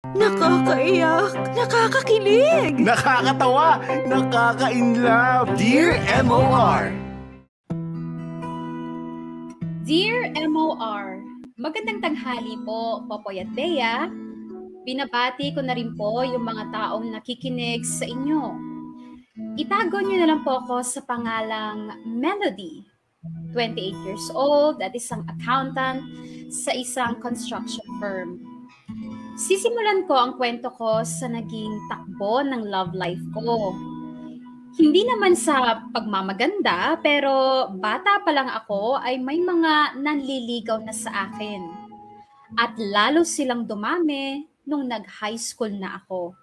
Nakakaiyak, nakakakilig. Nakakatawa, nakaka-inlove. Dear MOR. Dear MOR, magandang tanghali po, Popoy at Bea. Binabati ko na rin po yung mga taong nakikinig sa inyo. Itago niyo na lang po ako sa pangalang Melody, 28 years old at isang accountant sa isang construction firm. Sisimulan ko ang kwento ko sa naging takbo ng love life ko. Hindi naman sa pagmamaganda, pero bata pa lang ako ay may mga nanliligaw na sa akin. At lalo silang dumami nung nag-high school na ako.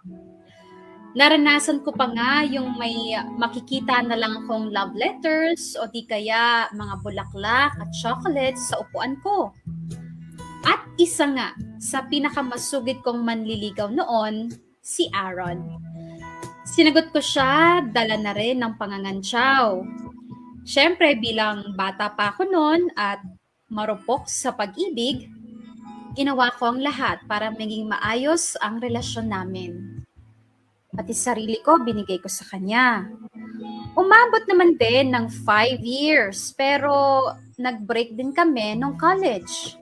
Naranasan ko pa nga yung may makikita na lang akong love letters o di kaya mga bulaklak at chocolates sa upuan ko. At isa nga sa pinakamasugid kong manliligaw noon, si Aaron. Sinagot ko siya, dala na rin ng pangangantsaw. Siyempre bilang bata pa ako noon at marupok sa pag-ibig, ginawa ko ang lahat para maging maayos ang relasyon namin. Pati sarili ko binigay ko sa kanya. Umabot naman din ng 5 years pero nag-break din kami nung college.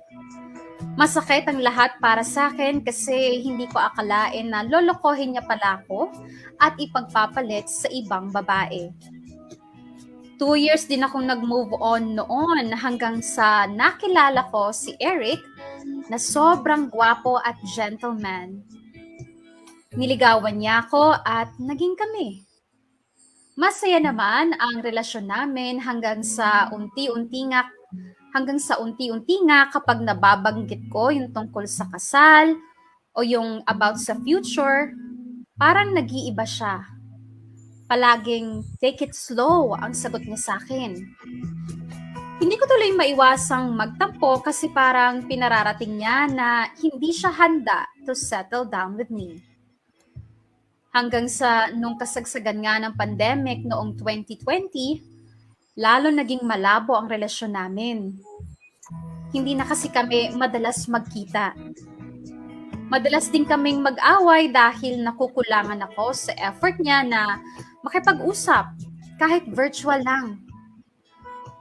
Masakit ang lahat para sa akin kasi hindi ko akalain na lolokohin niya pala ako at ipagpapalit sa ibang babae. 2 years din akong nag-move on noon hanggang sa nakilala ko si Eric na sobrang gwapo at gentleman. Niligawan niya ako at naging kami. Masaya naman ang relasyon namin hanggang sa unti-unti nga kapag nababanggit ko yung tungkol sa kasal o yung about sa future, parang nag-iiba siya. Palaging take it slow ang sagot niya sa akin. Hindi ko tuloy maiwasang magtampo kasi parang pinararating niya na hindi siya handa to settle down with me. Hanggang sa nung kasagsagan nga ng pandemic noong 2020, lalo naging malabo ang relasyon namin. Hindi na kasi kami madalas magkita. Madalas din kaming mag-away dahil nakukulangan ako sa effort niya na makipag-usap kahit virtual lang.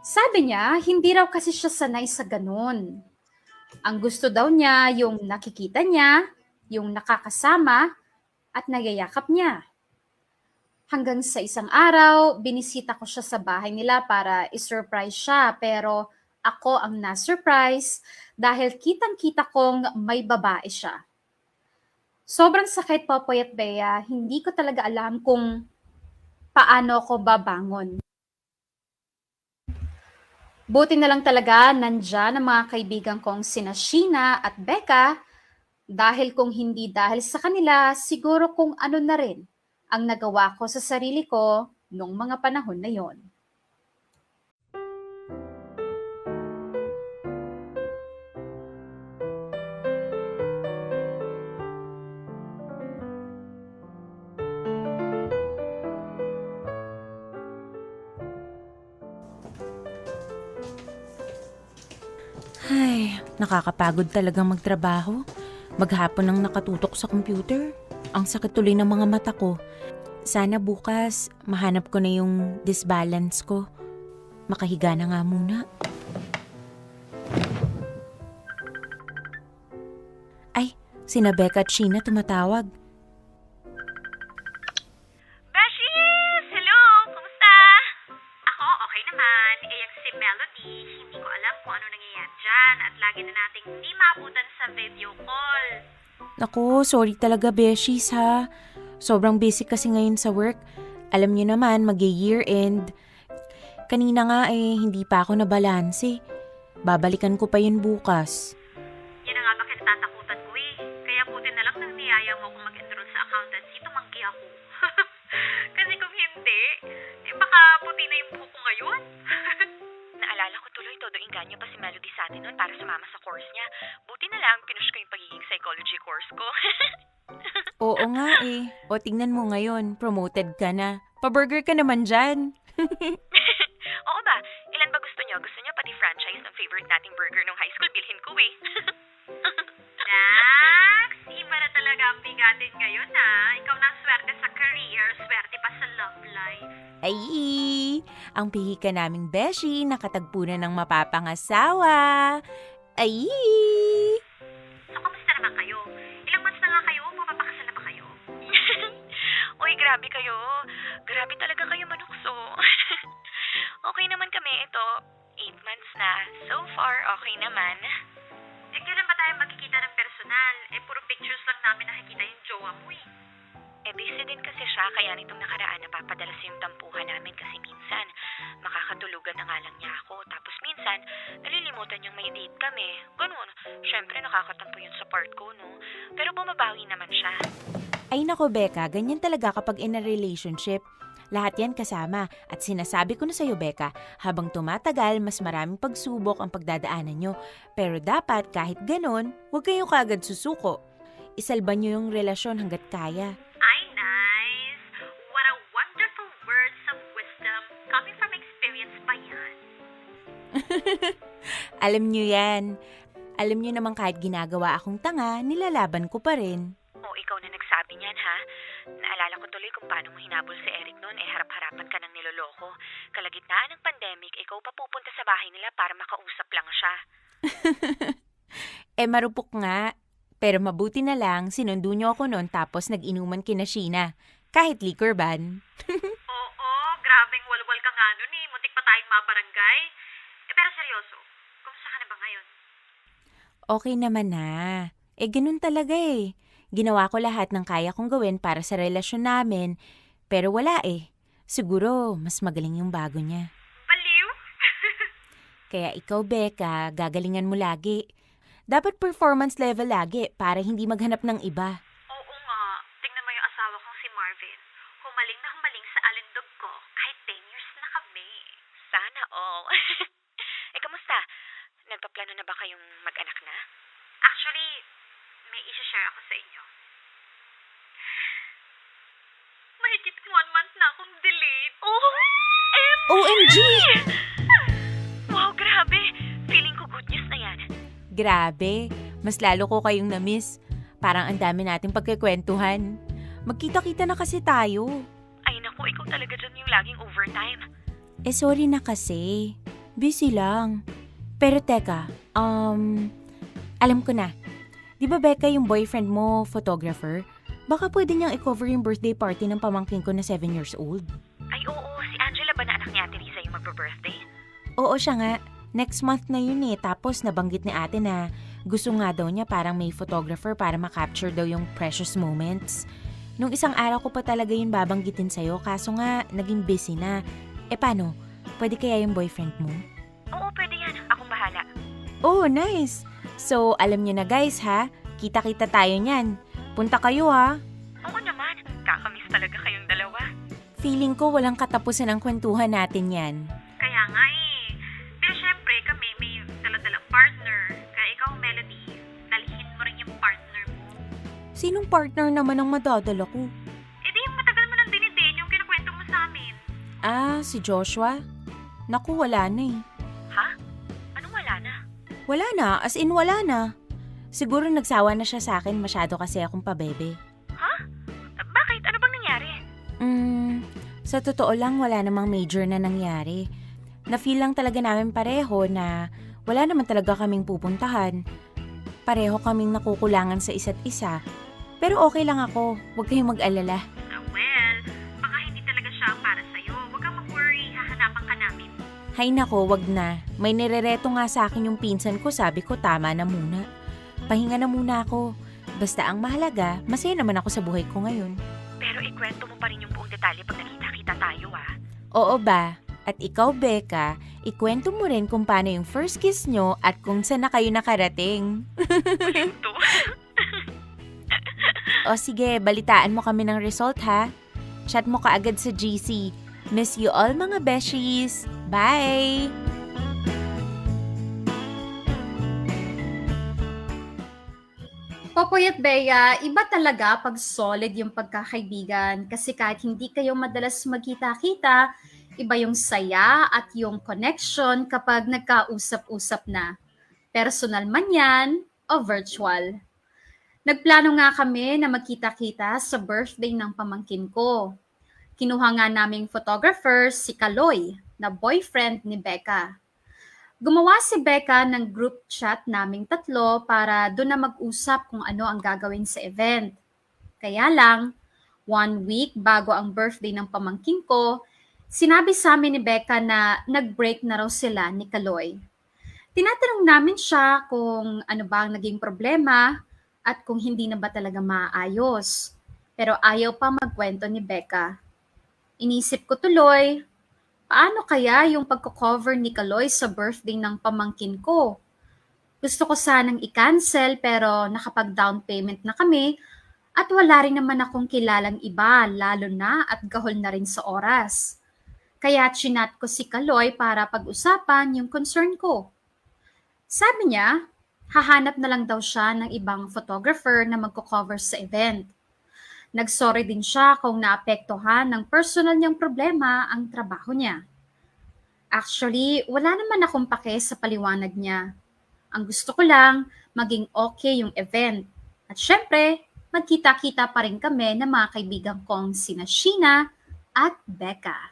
Sabi niya, hindi raw kasi siya sanay sa ganun. Ang gusto daw niya yung nakikita niya, yung nakakasama, at nagyayakap niya. Hanggang sa isang araw, binisita ko siya sa bahay nila para isurprise siya pero ako ang na-surprise dahil kitang-kita kong may babae siya. Sobrang sakit, Popoy at Bea, hindi ko talaga alam kung paano ako babangon. Buti na lang talaga nandyan ang mga kaibigan kong sina Sheena at Becca dahil kung hindi dahil sa kanila, siguro kung ano na rin ang nagawa ko sa sarili ko nung mga panahon na yon. Ay, nakakapagod talagang magtrabaho. Maghapon nang nakatutok sa computer. Ang sakit tuloy ng mga mata ko. Sana bukas, mahanap ko na yung disbalance ko. Makahiga na nga muna. Ay, sina Becca at Sheena tumatawag. Beshies! Hello! Kumusta? Ako, okay naman. Eh, yung si Melody, hindi ko alam kung ano nangyayari dyan at lagi na nating hindi maabutan sa video call. Naku, sorry talaga beshies ha. Sobrang busy kasi ngayon sa work. Alam niyo naman, mag-year end. Kanina nga hindi pa ako nabalanse. Babalikan ko pa yun bukas. Yan na nga ba kinatatakutan ko eh. Kaya buti na lang nang niyaya mo kung mag-enroll sa accountancy, tumanggi ako. Kasi kung hindi, baka puti na yung buhok ko ngayon. Naalala ko tuloy, todo inganyo pa si Melody sa atin noon para sumama sa course niya. Buti na lang, pinush ko yung pagiging psychology course ko. Oo nga O tingnan mo ngayon, promoted ka na. Pa-burger ka naman dyan. Oo ba? Ilan ba gusto niyo? Gusto niyo pati franchise ng favorite nating burger nung high school? Bilhin ko eh. Nax, iba na talaga biga-bigatin ngayon ha. Ikaw na ang swerte sa career, swerte pa sa love life. Ay, ang pihika naming beshi, nakatagpo na ng mapapangasawa. Ay! So, kamusta naman kayo? Ilang months na nga kayo? Mapapakasal na ba kayo? Uy, grabe kayo. Grabe talaga kayo manukso. Okay naman kami. Ito, 8 months na. So far, okay naman. Eh, kailan ba tayo magkikita ng personal? Eh, puro pictures lang namin nakikita yung jowa mo eh. Eh, busy din kasi siya, kaya nitong nakaraan napapadala sa yung tampuhan namin kasi minsan makakatulugan na nga lang niya ako. Tapos minsan, nalilimutan niyang may date kami. Ganun. Siyempre, nakakatampo yun sa part ko, no? Pero bumabawi naman siya. Ay nako, Becca, ganyan talaga kapag in a relationship. Lahat yan kasama. At sinasabi ko na sa'yo, Becca, habang tumatagal, mas maraming pagsubok ang pagdadaanan nyo. Pero dapat, kahit ganon, huwag kayong kaagad susuko. Isalba nyo yung relasyon hanggat kaya. Ay, nice! What a wonderful words of wisdom coming from experience pa yan. Alam nyo yan. Alam nyo naman kahit ginagawa akong tanga, nilalaban ko pa rin. O, ikaw na nagsabi niyan, ha? Naalala ko tuloy kung paano mo hinabol si Eric noon, harap-harapan ka ng niloloko. Kalagitnaan ng pandemic, ikaw pa pupunta sa bahay nila para makausap lang siya. Marupok nga. Pero mabuti na lang, sinundo nyo ako noon tapos nag-inuman kina Sheena. Kahit liquor ban. Oo, grabeng walwal ka nga nun eh. Muntik pa tayong mabarangay. Pero seryoso, kumusta ka na ba ngayon? Okay naman na. Ganun talaga eh. Ginawa ko lahat ng kaya kong gawin para sa relasyon namin. Pero wala eh. Siguro, mas magaling yung bago niya. Baliw? Kaya ikaw, Becca, gagalingan mo lagi. Dapat performance level lagi para hindi maghanap ng iba. Oo nga. Tingnan mo yung asawa kong si Marvin. Humaling na humaling sa alindog ko kahit 10 years na kami. Sana all. Kamusta? Nagpaplano na ba kayong mag-anak na? Actually, may isa-share ako sa inyo. Mahigit 1 month na akong delayed. OMG! Wow, grabe. Feeling ko good news na yan. Grabe, mas lalo ko kayong na-miss. Parang ang dami nating pagkikwentuhan. Magkita-kita na kasi tayo. Ay naku, ikaw talaga dyan yung laging overtime. Sorry na kasi. Busy lang. Pero teka, alam ko na. Di ba Becca yung boyfriend mo, photographer? Baka pwede niyang i-cover yung birthday party ng pamangkin ko na 7 years old. Ay oo, si Angela ba na anak ni Ate Risa yung magbe-birthday? Oo siya nga. Next month na yun eh. Tapos nabanggit ni ate na gusto nga daw niya parang may photographer para makapture daw yung precious moments. Nung isang araw ko pa talaga yun babanggitin sa'yo kaso nga naging busy na. Paano? Pwede kaya yung boyfriend mo? Oo, pwede yan. Akong bahala. Oh, nice! So, alam niyo na guys ha, kita-kita tayo niyan. Punta kayo ha. Oo naman. Kakamiss talaga kayong dalawa. Feeling ko walang katapusan ang kwentuhan natin yan. Kaya nga eh. Pero syempre, kami may dala-dalang partner. Kaya ikaw, Melody, dalhin mo rin yung partner mo. Sinong partner naman ang madadala ko? Di yung matagal mo nang dinidate yung kinukwento mo sa amin. Si Joshua? Naku, wala na eh. Ha? Anong wala na? Wala na, as in wala na. Siguro nagsawa na siya sa akin, masyado kasi akong pabebe. Ha? Bakit? Ano bang nangyari? Sa totoo lang wala namang major na nangyari. Na-feel lang talaga namin pareho na wala naman talaga kaming pupuntahan. Pareho kaming nakukulangan sa isa't isa. Pero okay lang ako, huwag kayong mag-alala. Well, baka hindi talaga siya ang para sa'yo. Huwag kang mag-worry, hahanapan ka namin. Hay nako, wag na. May nirereto nga sa akin yung pinsan ko, sabi ko tama na muna. Pahinga na muna ako. Basta ang mahalaga, masaya naman ako sa buhay ko ngayon. Pero ikwento mo pa rin yung buong detalye pag nakita-kita tayo, ah. Oo ba? At ikaw, Becca, ikwento mo rin kung paano yung first kiss nyo at kung saan na kayo nakarating. Ito. O sige, balitaan mo kami ng result ha. Chat mo kaagad sa GC. Miss you all mga beshies. Bye! Popoy at Bea, iba talaga pag solid yung pagkakaibigan kasi kahit hindi kayo madalas magkita-kita, iba yung saya at yung connection kapag nagkausap-usap na. Personal man yan o virtual. Nagplano nga kami na magkita-kita sa birthday ng pamangkin ko. Kinuha nga naming photographer si Kaloy, na boyfriend ni Becca. Gumawa si Becca ng group chat naming tatlo para doon na mag-usap kung ano ang gagawin sa event. Kaya lang, 1 week bago ang birthday ng pamangkin ko, sinabi sa amin ni Becca na nag-break na raw sila ni Kaloy. Tinatanong namin siya kung ano ba ang naging problema at kung hindi na ba talaga maayos. Pero ayaw pa magkwento ni Becca. Inisip ko tuloy, paano kaya yung pagko-cover ni Kaloy sa birthday ng pamangkin ko? Gusto ko sanang i-cancel pero nakapag-down payment na kami at wala rin naman akong kilalang iba, lalo na at gahol na rin sa oras. Kaya chinat ko si Kaloy para pag-usapan yung concern ko. Sabi niya, hahanap na lang daw siya ng ibang photographer na magko-cover sa event. Nagsorry din siya kung naapektuhan ng personal niyang problema ang trabaho niya. Actually, wala naman akong pake sa paliwanag niya. Ang gusto ko lang, maging okay yung event. At syempre, magkita-kita pa rin kami ng mga kaibigan kong sina Sheena at Becca.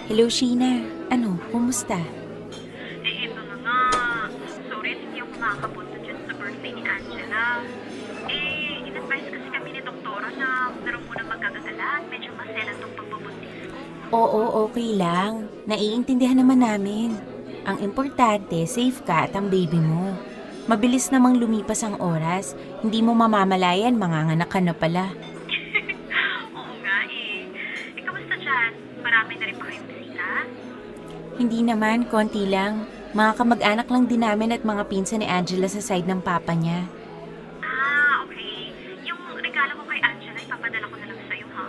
Hello, Sheena. Ano, kumusta? Ito na nga. Sorry, hindi ako makakapunta dyan sa birthday ni Angela. In-advise kasi kami ni Doktora na huwag na raw muna magkakagala at medyo masela itong pagbabuntis ko. Oo, okay lang. Naiintindihan naman namin. Ang importante, safe ka at ang baby mo. Mabilis namang lumipas ang oras. Hindi mo mamamalayan, manganganak ka na pala. Oo nga kamusta dyan? Marami na rin pa kayong bisita? Hindi naman, konti lang. Mga kamag-anak lang din namin at mga pinsan ni Angela sa side ng papa niya. Okay. Yung regalo ko kay Angela, ipapadala ko na lang sa'yo, ha?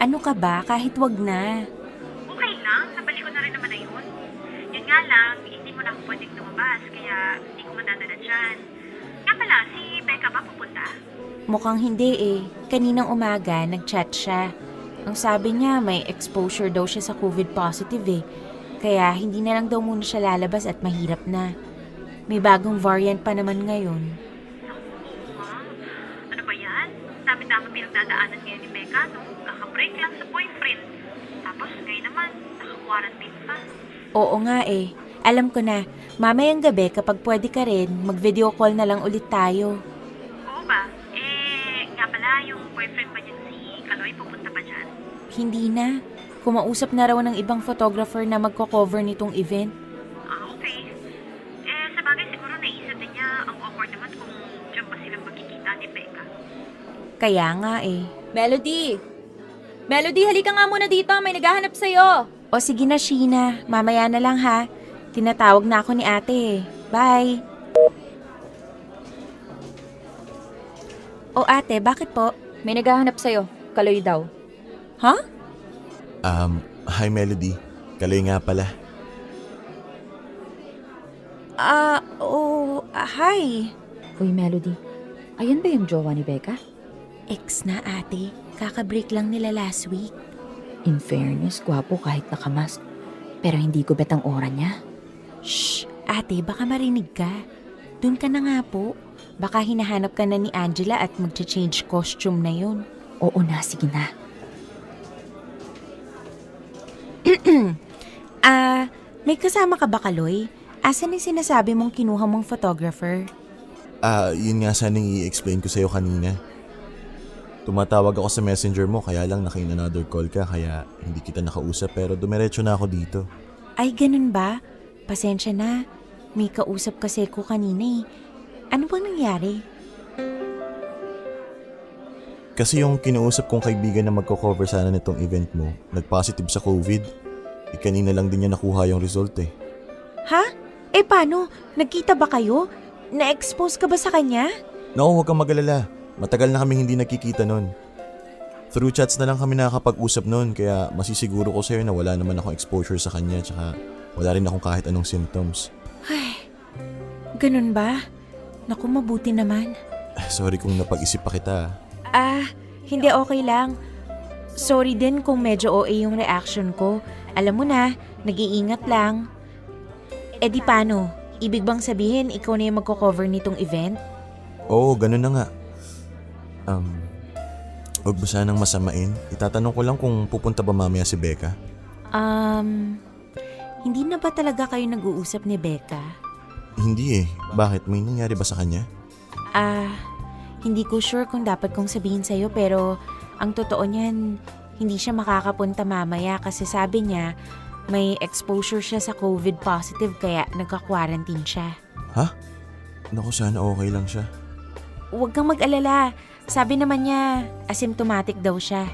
Ano ka ba? Kahit wag na. Okay lang, nabalik ko na rin naman na yun. Yun nga lang, hindi mo na ako pwedeng lumabas, kaya hindi ko madadala dyan. Nga pala, si Becca ba pupunta? Mukhang hindi eh. Kaninang umaga, nag-chat siya. Ang sabi niya, may exposure daw siya sa COVID positive eh. Kaya hindi na lang daw muna siya lalabas at mahirap na. May bagong variant pa naman ngayon. Oo, ha? Ano ba yan? Dami-dami pinagdadaanan ngayon ni Becca, no? Kaka-break lang sa boyfriend. Tapos ngayon naman, naka-quarantine pa. Oo nga eh. Alam ko na, mamayang gabi kapag pwede ka rin, mag-video call na lang ulit tayo. Oo ba? Nga pala, yung boyfriend pa niya si Kaloy, pupunta pa dyan? Hindi na. Kumausap na raw ng ibang photographer na magko-cover nitong event. Okay. Sa bagay siguro naisip din niya ang awkward naman kung dyan pa silang magkikita ni Becca. Kaya nga eh. Melody! Melody, halika nga muna dito. May naghahanap sa'yo. O sige na, Sheena. Mamaya na lang ha. Tinatawag na ako ni ate eh. Bye! O ate, bakit po? May naghahanap sa'yo. Kaloy daw. Ha? Hi Melody. Kaloy nga pala. Hi. Uy, Melody. Ayan ba yung jowa ni Becca? Ex na ate. Kaka-break lang nila last week. In fairness, gwapo kahit nakamask. Pero hindi ko bet ang aura niya. Shh! Ate, baka marinig ka. Doon ka na nga po. Baka hinahanap ka na ni Angela at magcha-change costume na yun. Oo na, sige na. May kasama ka ba, Kaloy? Asan yung sinasabi mong kinuha mong photographer? Yun nga sanang i-explain ko sa'yo kanina. Tumatawag ako sa messenger mo kaya lang naka-another call ka kaya hindi kita nakausap pero dumiretso na ako dito. Ay, ganun ba? Pasensya na. May kausap kasi ko kanina eh. Ano bang nangyari? Kasi yung kinausap kong kaibigan na magko-cover sana nitong event mo, nag-positive sa COVID. Kanina lang din niya nakuha yung result eh. Ha? Eh paano? Nagkita ba kayo? Na-expose ka ba sa kanya? Naku, huwag kang mag-alala. Matagal na kami hindi nakikita nun. Through chats na lang kami nakakapag-usap noon kaya masisiguro ko sa'yo na wala naman akong exposure sa kanya tsaka wala rin akong kahit anong symptoms. Ganun ba? Naku, mabuti naman. Sorry kung napag-isip pa kita. Hindi okay lang. Sorry din kung medyo OA yung reaction ko. Alam mo na, nag-iingat lang. Eh di paano? Ibig bang sabihin ikaw na yung magko-cover nitong event? Oo, ganun na nga. Huwag mo sanang masamain. Itatanong ko lang kung pupunta ba mamaya si Becca. Hindi na ba talaga kayo nag-uusap ni Becca? Hindi eh. Bakit? May nangyari ba sa kanya? Hindi ko sure kung dapat kong sabihin sa'yo pero ang totoo niyan, hindi siya makakapunta mamaya kasi sabi niya may exposure siya sa COVID positive kaya nagka-quarantine siya. Ha? Naku, sana okay lang siya. Huwag kang mag-alala. Sabi naman niya, asymptomatic daw siya.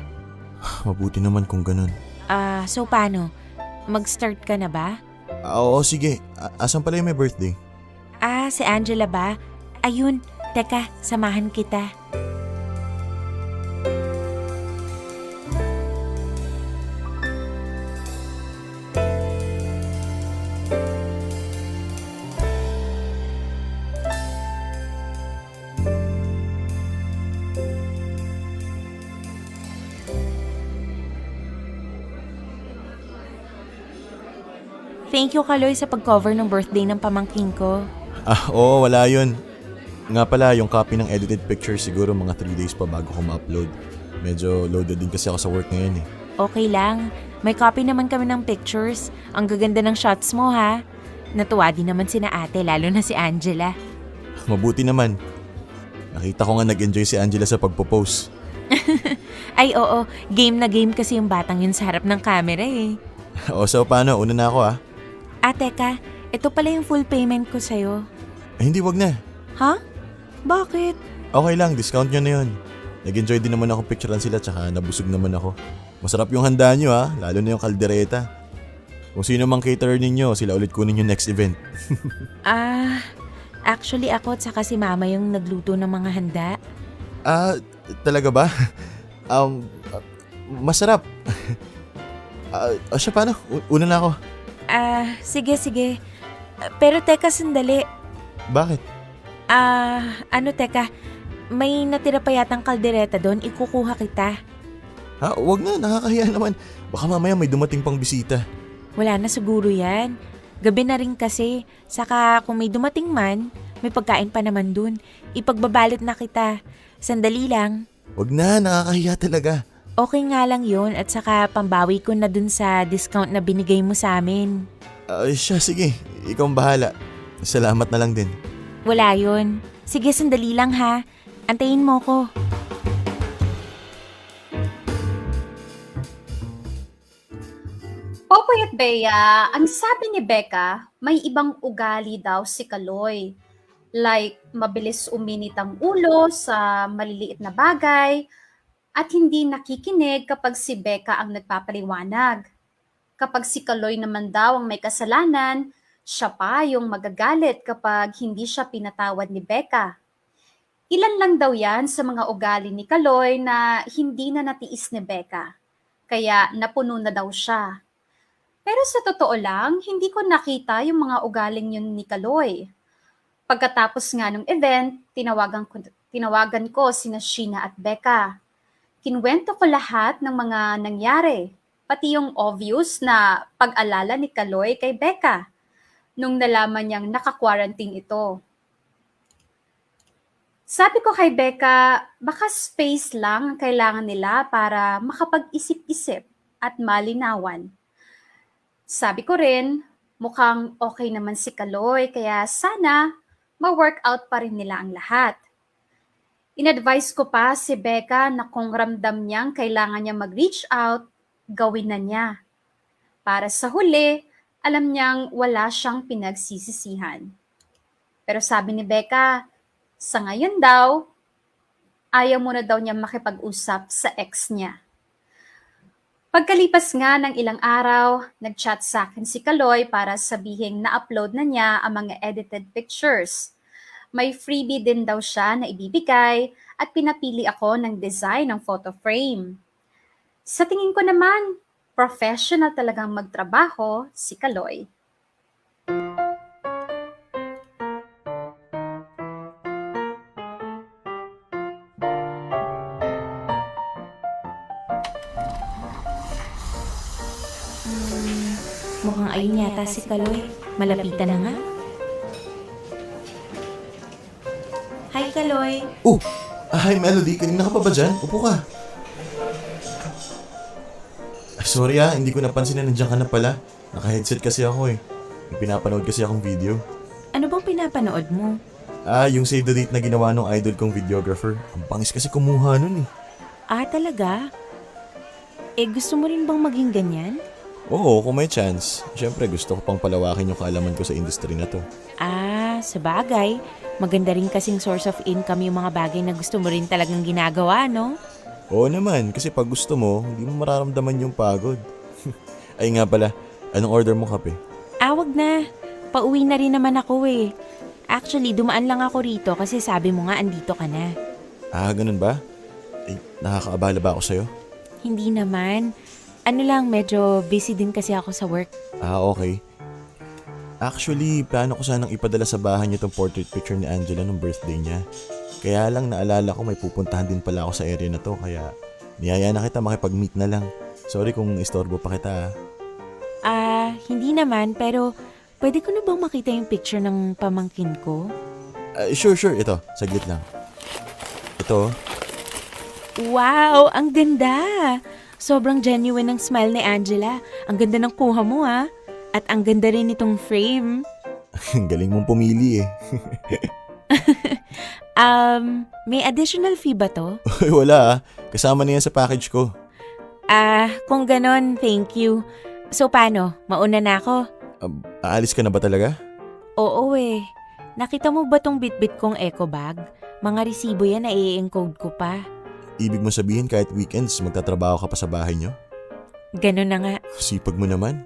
Mabuti naman kung ganun. So paano? Mag-start ka na ba? Oo, sige. Asan pala yung may birthday? Si Angela ba? Ayun, teka, samahan kita. Thank you, Kaloy, sa pag-cover ng birthday ng pamangking ko. Oo, wala yun. Nga pala, yung copy ng edited picture siguro mga 3 days pa bago ko ma-upload. Medyo loaded din kasi ako sa work ngayon eh. Okay lang. May copy naman kami ng pictures. Ang gaganda ng shots mo, ha? Natuwa din naman sina ate, lalo na si Angela. Mabuti naman. Nakita ko nga nag-enjoy si Angela sa pagpo-post. Ay, oo. Game na game kasi yung batang yun sa harap ng camera eh. O so paano? Una na ako ah. Teka. Ito pala yung full payment ko sa'yo. Hindi, wag na. Ha? Bakit? Okay lang, discount nyo na yun. Nag-enjoy din naman ako picturean sila tsaka nabusog naman ako. Masarap yung handa nyo ha, lalo na yung kaldereta. Kung sino mang caterer ninyo, sila ulit kunin yung next event. Actually ako at saka si mama yung nagluto ng mga handa. Talaga ba? Masarap. Siya paano? Una na ako. Sige. Pero teka, sandali. Bakit? Teka. May natira pa yatang kaldereta doon, ikukuha kita. Wag na, nakakahiya naman. Baka mamaya may dumating pang bisita. Wala na siguro yan. Gabi na rin kasi. Saka kung may dumating man, may pagkain pa naman dun. Ipagbabalot na kita. Sandali lang. Wag na, nakakahiya talaga. Okay nga lang yun at saka pambawi ko na dun sa discount na binigay mo sa amin. Siya, sige. Ikaw ang bahala. Salamat na lang din. Wala yun. Sige, sandali lang ha. Antayin mo ko. Popoy at Bea, ang sabi ni Becca, may ibang ugali daw si Kaloy. Like, mabilis uminit ang ulo sa maliliit na bagay at hindi nakikinig kapag si Becca ang nagpapaliwanag. Kapag si Kaloy naman daw ang may kasalanan, siya pa yung magagalit kapag hindi siya pinatawad ni Becca. Ilan lang daw yan sa mga ugali ni Kaloy na hindi na natiis ni Becca. Kaya napuno na daw siya. Pero sa totoo lang, hindi ko nakita yung mga ugaling yun ni Kaloy. Pagkatapos nga ng event, tinawagan ko sina Sheena at Becca. Kinwento ko lahat ng mga nangyari, pati yung obvious na pag-alala ni Kaloy kay Becca nung nalaman niyang naka-quarantine ito. Sabi ko kay Becca, baka space lang ang kailangan nila para makapag-isip-isip at malinawan. Sabi ko rin, mukhang okay naman si Kaloy kaya sana ma-workout pa rin nila ang lahat. In-advise ko pa si Becca na kung ramdam niyang kailangan niya mag-reach out, gawin na niya. Para sa huli, alam niyang wala siyang pinagsisisihan. Pero sabi ni Becca, sa ngayon daw, ayaw muna daw niya makipag-usap sa ex niya. Pagkalipas nga ng ilang araw, nag-chat sa akin si Kaloy para sabihing na-upload na niya ang mga edited pictures. May freebie din daw siya na ibibigay at pinapili ako ng design ng photo frame. Sa tingin ko naman, professional talagang magtrabaho si Kaloy. Mukhang ayun yata si Kaloy. Malapitan na nga. Hi, Kaloy. Oh! Hi Melody, kanina ka pa ba dyan? Upo ka. Sorry hindi ko napansin na nandiyan ka na pala. Naka-headset kasi ako eh. May pinapanood kasi akong video. Ano bang pinapanood mo? Yung save the date na ginawa ng idol kong videographer. Ang pangis kasi kumuha nun eh. Talaga? Gusto mo rin bang maging ganyan? Oo, kung may chance. Siyempre gusto ko pang palawakin yung kaalaman ko sa industry na to. Sa bagay. Maganda rin kasing source of income yung mga bagay na gusto mo rin talagang ginagawa, no? Oo naman, kasi pag gusto mo, hindi mo mararamdaman yung pagod. Ay nga pala, anong order mo kape? Wag na. Pauwi na rin naman ako eh. Actually, dumaan lang ako rito kasi sabi mo nga andito ka na. Ganun ba? Ay, nakakaabala ba ako sa'yo? Hindi naman. Ano lang, medyo busy din kasi ako sa work. Okay. Actually, plano ko sanang ipadala sa bahay niyo tong portrait picture ni Angela nung birthday niya. Kaya lang naalala ko may pupuntahan din pala ako sa area na to, kaya niyaya na kita makipag-meet na lang. Sorry kung istorbo pa kita. Hindi naman, pero pwede ko na bang makita yung picture ng pamangkin ko? Sure. Ito, saglit lang. Ito. Wow, ang ganda! Sobrang genuine ng smile ni Angela. Ang ganda ng kuha mo At ang ganda rin itong frame. Galing mong pumili eh. May additional fee ba to? Wala kasama na yan sa package ko. Kung ganon, thank you. So paano? Mauna na ako? Aalis ka na ba talaga? Oo Nakita mo ba tong bitbit kong eco bag? Mga resibo yan na i-encode ko pa. Ibig mo sabihin kahit weekends magtatrabaho ka pa sa bahay niyo? Ganon na nga. Sipag mo naman.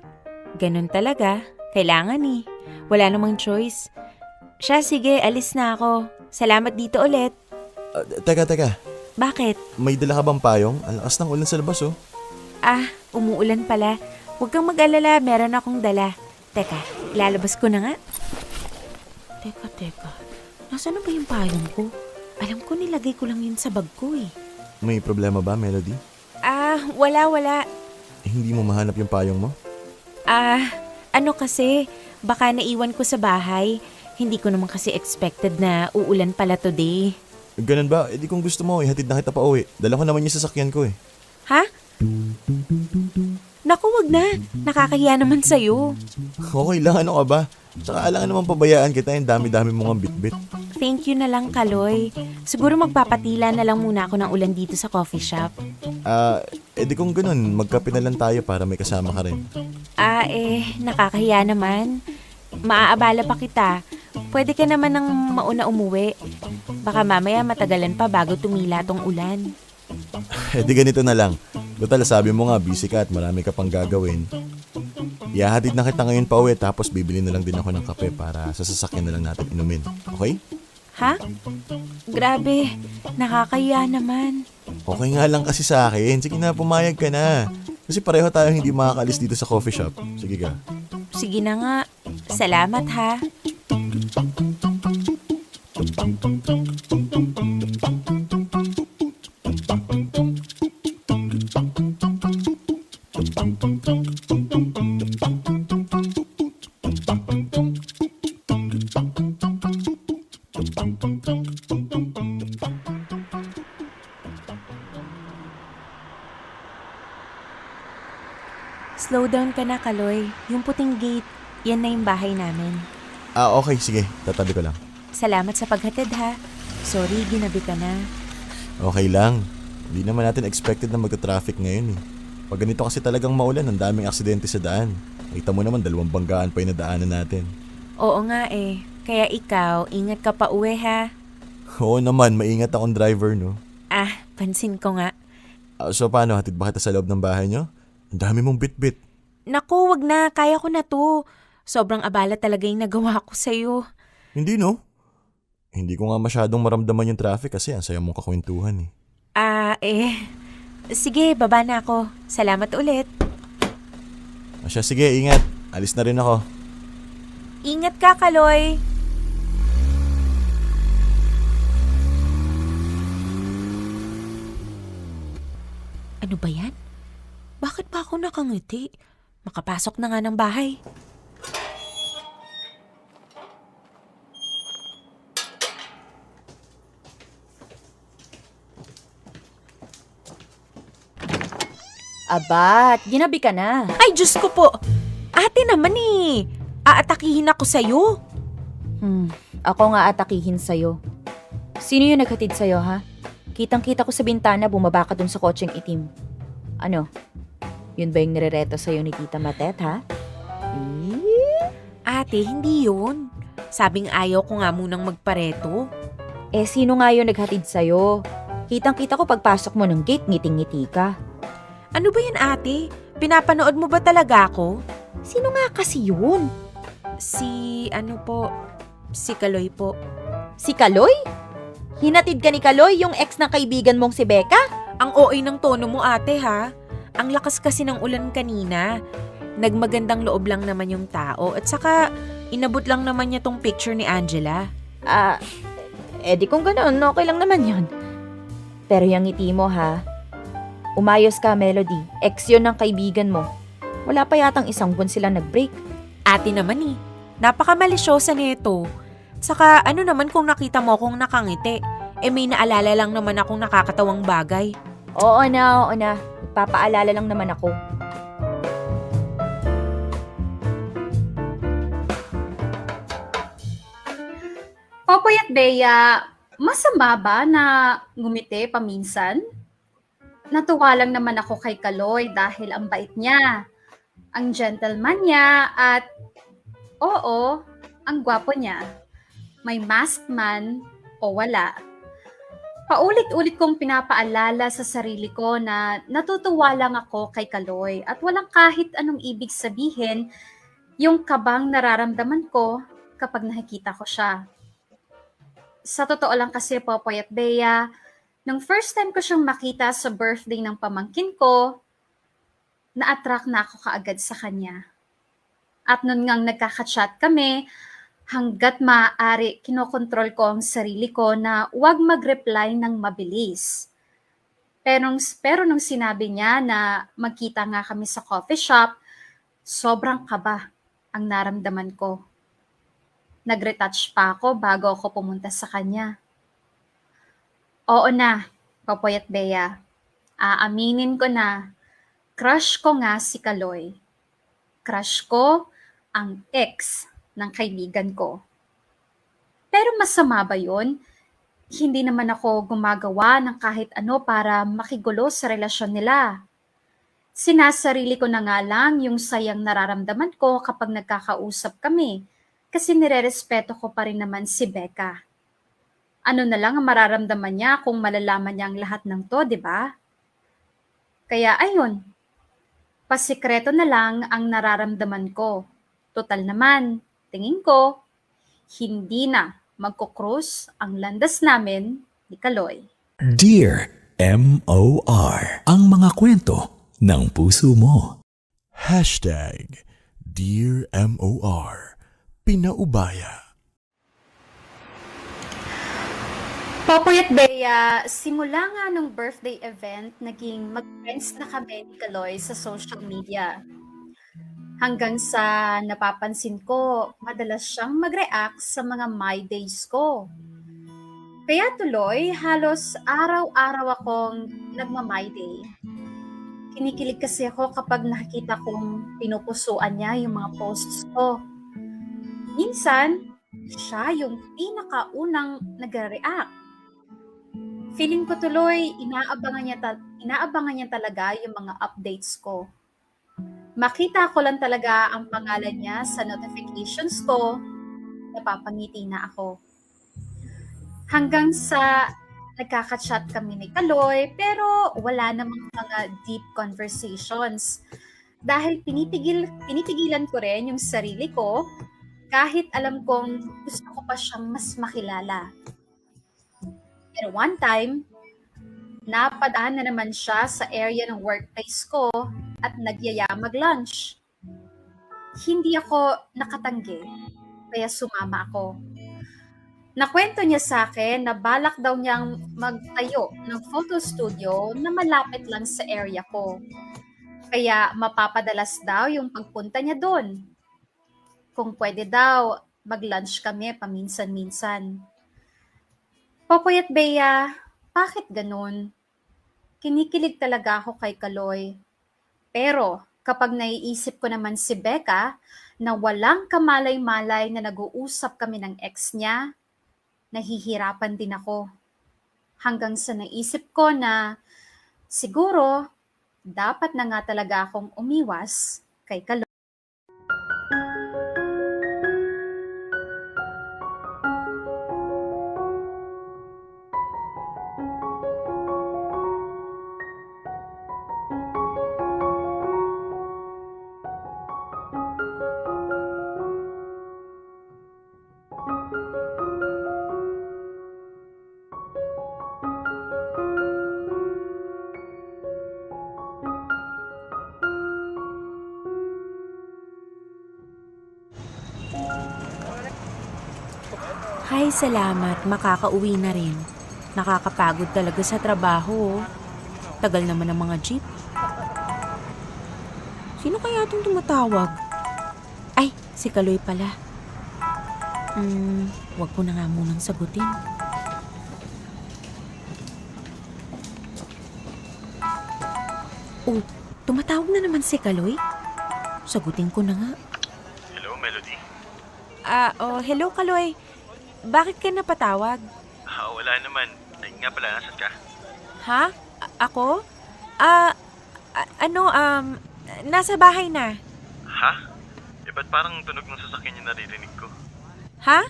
Ganon talaga. Kailangan Wala namang choice. Siya, sige, alis na ako. Salamat dito ulit. Teka. Bakit? May dala ka bang payong? Ang lakas ng ulan sa labas oh. Umuulan pala. Huwag kang mag-alala, meron akong dala. Teka, ilalabas ko na nga. Teka. Nasaan na ba yung payong ko? Alam ko nilagay ko lang yun sa bag ko May problema ba, Melody? Wala. Hindi mo mahanap yung payong mo? Ano kasi, baka naiwan ko sa bahay. Hindi ko naman kasi expected na uulan pala today. Ganun ba? Di kung gusto mo, ihatid na kita pa uwi. Dala ko naman yung sasakyan ko Ha? Naku, wag na. Nakakahiya naman sa'yo. Okay lang, ano ka ba? Tsaka alangan naman pabayaan kita, yung dami-dami mong bitbit. Thank you na lang, Kaloy. Siguro magpapatila na lang muna ako ng ulan dito sa coffee shop. Di kung ganun, magkape na lang tayo para may kasama ka rin. Nakakahiya naman. Maaabala pa kita. Pwede ka naman ng mauna umuwi. Baka mamaya matagalan pa bago tumila tong ulan. Di ganito na lang. Total, sabi mo nga, busy ka at marami ka pang gagawin. Ihahatid na kita ngayon pa uwi tapos bibili na lang din ako ng kape para sa sasakyan na lang natin inumin. Okay? Ha? Grabe, nakakahiya naman. Okay nga lang kasi sa akin. Sige na, pumayag ka na. Kasi pareho tayo hindi makakalis dito sa coffee shop. Sige ka. Sige na nga. Salamat ha. Slow down ka na, Kaloy. Yung puting gate, yan na yung bahay namin. Okay, sige. Tatabi ko lang. Salamat sa paghatid ha. Sorry, ginabi ka na. Okay lang. Hindi naman natin expected na magta-traffic ngayon Pag ganito kasi talagang maulan, ang daming aksidente sa daan. Kita mo naman, 2 banggaan pa yung nadaanan natin. Oo nga Kaya ikaw, ingat ka pa uwi ha. Oo naman, maingat akong driver, no? Pansin ko nga. So paano, hatid ba kita sa loob ng bahay nyo? Ang dami mong bitbit. Naku, wag na. Kaya ko na to. Sobrang abala talaga yung nagawa ko sa'yo. Hindi, no? Hindi ko nga masyadong maramdaman yung traffic kasi ang saya mong kakwentuhan Sige, baba na ako. Salamat ulit. O siya, sige, ingat. Alis na rin ako. Ingat ka, Kaloy. Ano ba yan? Bakit pa ako nakangiti? Makapasok na nga ng bahay. Abat, ginabi ka na. Ay, Diyos ko po! Ate naman eh! Aatakihin ako sa'yo. Ako nga atakihin sa'yo. Sino yung naghatid sa'yo, ha? Kitang-kita ko sa bintana, bumaba ka dun sa kotseng itim. Ano? Yun ba yung nirereto sa'yo ni Tita Matet, ha? Ate, hindi yun. Sabing ayaw ko nga munang magpareto. Sino nga yung naghatid sa'yo? Kitang-kita ko pagpasok mo ng gate, ngiting-ngiti ka. Ano ba yan, ate? Pinapanood mo ba talaga ako? Sino nga kasi yun? Si Kaloy po. Si Kaloy? Hinatid ka ni Kaloy, yung ex ng kaibigan mong si Becca? Ang OA ng tono mo, ate, ha? Ang lakas kasi ng ulan kanina. Nagmagandang loob lang naman yung tao. At saka, inabot lang naman niya tong picture ni Angela. Di kung ganoon, okay lang naman yun. Pero yung ngiti mo, ha? Umayos ka, Melody. Ex yun ng kaibigan mo. Wala pa yatang isang buwan sila nag-break. Ate naman eh. Napakamalisyosa nito. Saka ano naman kung nakita mo akong nakangiti? May naalala lang naman akong nakakatawang bagay. Oo na. Papaalala lang naman ako. Popoy at Bea, masama ba na ngumiti paminsan? Natuwa lang naman ako kay Kaloy dahil ang bait niya, ang gentleman niya at oo, ang gwapo niya. May mask man o wala. Paulit-ulit kong pinapaalala sa sarili ko na natutuwa lang ako kay Kaloy at walang kahit anong ibig sabihin yung kabang nararamdaman ko kapag nakikita ko siya. Sa totoo lang kasi, Popoy at Bea, nung first time ko siyang makita sa birthday ng pamangkin ko, na-attract na ako kaagad sa kanya. At nun ngang nagkaka-chat kami, hanggat maaari kinokontrol ko ang sarili ko na huwag mag-reply ng mabilis. Pero nung sinabi niya na magkita nga kami sa coffee shop, sobrang kaba ang naramdaman ko. Nag-retouch pa ako bago ako pumunta sa kanya. Oo na, Popoy at Bea. Aaminin ko na, crush ko nga si Kaloy. Crush ko ang ex ng kaibigan ko. Pero masama ba yun? Hindi naman ako gumagawa ng kahit ano para makigulo sa relasyon nila. Sinasarili ko na nga lang yung sayang nararamdaman ko kapag nagkakausap kami kasi nirerespeto ko pa rin naman si Becca. Ano na lang ang mararamdaman niya kung malalaman niya ang lahat ng to, di ba? Kaya ayun, pasikreto na lang ang nararamdaman ko. Total naman, tingin ko, hindi na magkukrus ang landas namin ni Kaloy. Dear M.O.R. Ang mga kwento ng puso mo. Dear M.O.R. Pinaubaya. Popoy at Bea, simula nga nung birthday event, naging mag-friends na kami ni Kaloy sa social media. Hanggang sa napapansin ko, madalas siyang mag-react sa mga my days ko. Kaya tuloy, halos araw-araw akong nagma-my day. Kinikilig kasi ako kapag nakikita kong pinupusuan niya yung mga posts ko. Minsan, siya yung pinakaunang nag-react. Feeling ko tuloy, inaabangan niya talaga yung mga updates ko. Makita ko lang talaga ang pangalan niya sa notifications ko, napapangiti na ako. Hanggang sa nagkaka-chat kami ni Kaloy, pero wala namang mga deep conversations. Dahil pinipigilan ko rin yung sarili ko, kahit alam kong gusto ko pa siyang mas makilala. Pero one time, Napadaan na naman siya sa area ng workplace ko at nagyaya mag-lunch. Hindi ako nakatanggi, kaya sumama ako. Nakwento niya sa akin na balak daw niyang magtayo ng photo studio na malapit lang sa area ko. Kaya mapapadalas daw yung pagpunta niya doon. Kung pwede daw, mag-lunch kami paminsan-minsan. Popoy at Bea, bakit ganun? Kinikilig talaga ako kay Kaloy. Pero kapag naiisip ko naman si Becca na walang kamalay-malay na nag-uusap kami ng ex niya, nahihirapan din ako. Hanggang sa naisip ko na siguro dapat na nga talaga akong umiwas kay Kaloy. Hay, salamat. Makakauwi na rin. Nakakapagod talaga sa trabaho. Tagal naman ng mga jeep. Sino kaya itong tumatawag? Ay, si Kaloy pala. Wag ko na nga munang sagutin. Oh, tumatawag na naman si Kaloy. Sagutin ko na nga. Hello, Melody. Hello Kaloy. Bakit ka napatawag? Wala naman. Ay nga pala, nasan ka? Ha? Ako? Nasa bahay na. Ha? Ba't parang tunog ng sasakyan yung naririnig ko? Ha?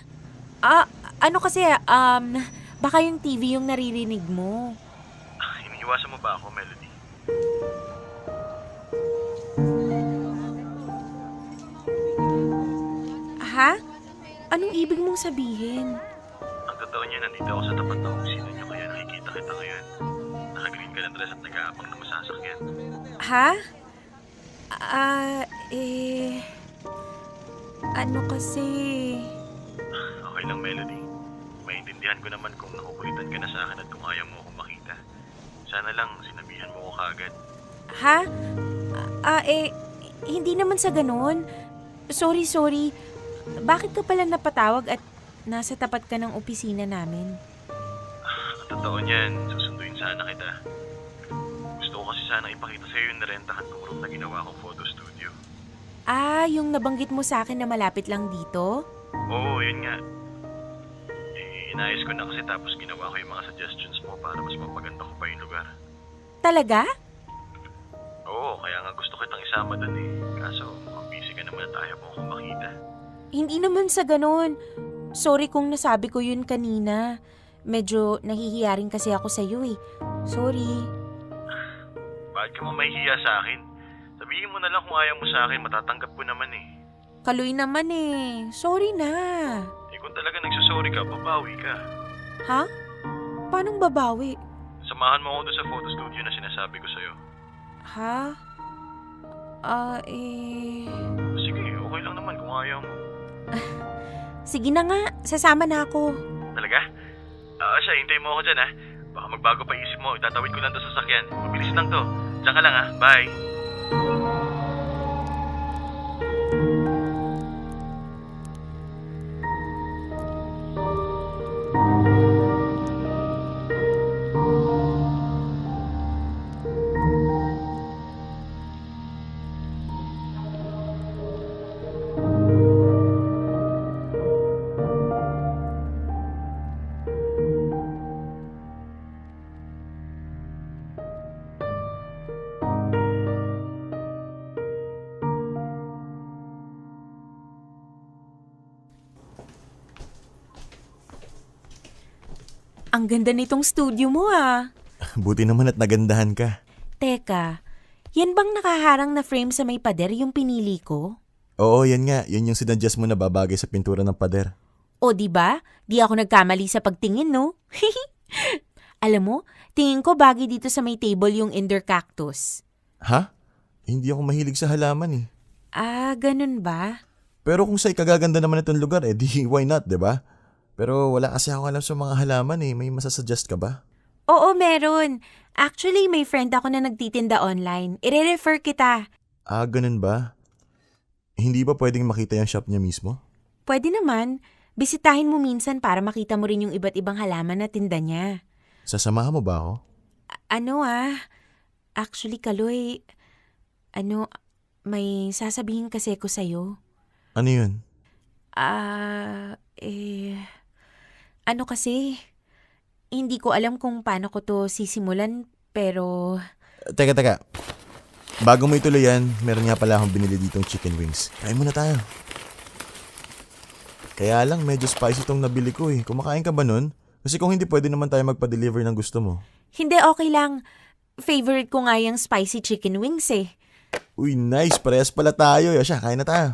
Ano kasi, baka yung TV yung naririnig mo. Iniiwasan mo ba ako, Melody? Ha? Anong ibig mong sabihin? Ang totoo niya, nandito ako sa tapat ng opisina niyo kaya nakikita kita ngayon. Naka-green ka ng dress at nag-aabang na masasakyan. Ha? Ano kasi... Okay lang, Melody. Maintindihan ko naman kung nakukulitan ka na sa akin at kung ayaw mo akong makita. Sana lang sinabihan mo ko kaagad. Ha? Hindi naman sa ganun. Sorry. Bakit ka pala napatawag at nasa tapat ka ng opisina namin? Ang totoo niyan, susunduin sana kita. Gusto ko kasi sana ipakita sa'yo yung narentahan kong room na ginawa kong photo studio. Yung nabanggit mo sa akin na malapit lang dito? Oo, yun nga. Inayos ko na kasi tapos ginawa ko yung mga suggestions mo para mas mapaganda ko pa yung lugar. Talaga? Oo, kaya nga gusto kitang isama dun eh. Kaso mukhang busy ka naman at ayaw mo akong makita. Hindi naman sa ganun. Sorry kung nasabi ko yun kanina. Medyo nahihiya rin kasi ako sa'yo eh. Sorry. Bakit ka mo mahihiya sa akin? Sabihin mo na lang kung ayaw mo sa akin, matatanggap ko naman eh. Kaloy naman eh. Sorry na. Kung talaga nagsasorry ka, babawi ka. Ha? Paanong babawi? Samahan mo ako doon sa photo studio na sinasabi ko sa'yo. Ha? Sige, okay lang naman kung ayaw mo. Sige na nga. Sasama na ako. Talaga? Siya, hintay mo ako dyan ha. Baka magbago pa isip mo, itatawid ko lang to sa sasakyan. Mabilis lang to. Diyan ka lang ha. Bye. Ang ganda nitong studio mo ah. Buti naman at nagandahan ka. Teka, yan bang nakaharang na frame sa may pader yung pinili ko? Oo, yan nga. Yun yung sinadjust mo na babagay sa pintura ng pader. O di ba? Di ako nagkamali sa pagtingin, no? Alam mo, tingin ko bagay dito sa may table yung indoor cactus. Ha? Hindi ako mahilig sa halaman eh. Ah, ganun ba? Pero kung sa'y kagaganda naman itong lugar, di why not, di ba? Pero wala kasi ako alam sa mga halaman eh. May masasuggest ka ba? Oo, meron. Actually, may friend ako na nagtitinda online. Ire-refer kita. Ah, ganun ba? Hindi ba pwedeng makita yung shop niya mismo? Pwede naman. Bisitahin mo minsan para makita mo rin yung iba't ibang halaman na tinda niya. Sasamahan mo ba ako? Actually, Kaloy, may sasabihin kasi ko sa'yo. Ano yun? Kasi, hindi ko alam kung paano ko to sisimulan, pero Teka. Bago mo ituloy yan, meron nga pala akong binili ditong chicken wings. Kain muna tayo. Kaya lang, medyo spicy itong nabili ko eh. Kumakain ka ba nun? Kasi kung hindi, pwede naman tayo magpa-deliver ng gusto mo. hindi okay lang. Favorite ko nga yung spicy chicken wings eh. Uy, nice. Parehas pala tayo. Yosha, kain na tayo.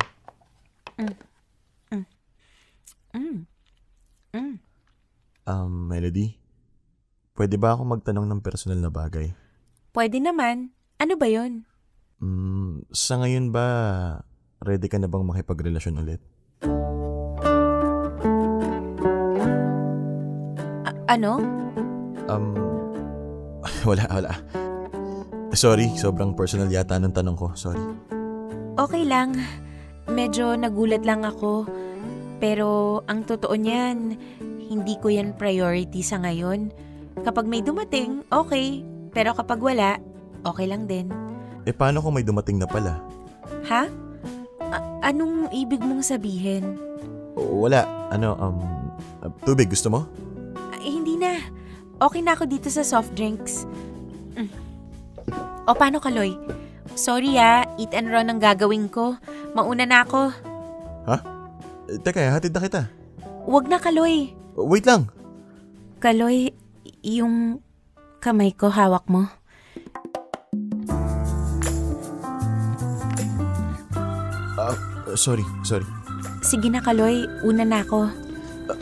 Melody, pwede ba ako magtanong ng personal na bagay? Pwede naman. Ano ba yun? Sa ngayon ba, ready ka na bang makipagrelasyon ulit? Ano? Wala. Sorry, sobrang personal yata ng tanong ko. Sorry. Okay lang. Medyo nagulat lang ako. Pero ang totoo niyan, hindi ko yan priority sa ngayon. Kapag may dumating, okay. Pero kapag wala, okay lang din. Paano kung may dumating na pala? Ha? Anong ibig mong sabihin? Wala. Tubig, gusto mo? Hindi na. Okay na ako dito sa soft drinks. O paano, Kaloy? Sorry eat and run ang gagawin ko. Mauna na ako. Ha? Teka, hatid na kita. Wag na, Kaloy. Wait lang. Kaloy, yung kamay ko hawak mo. Sorry. Sige na, Kaloy. Una na ako.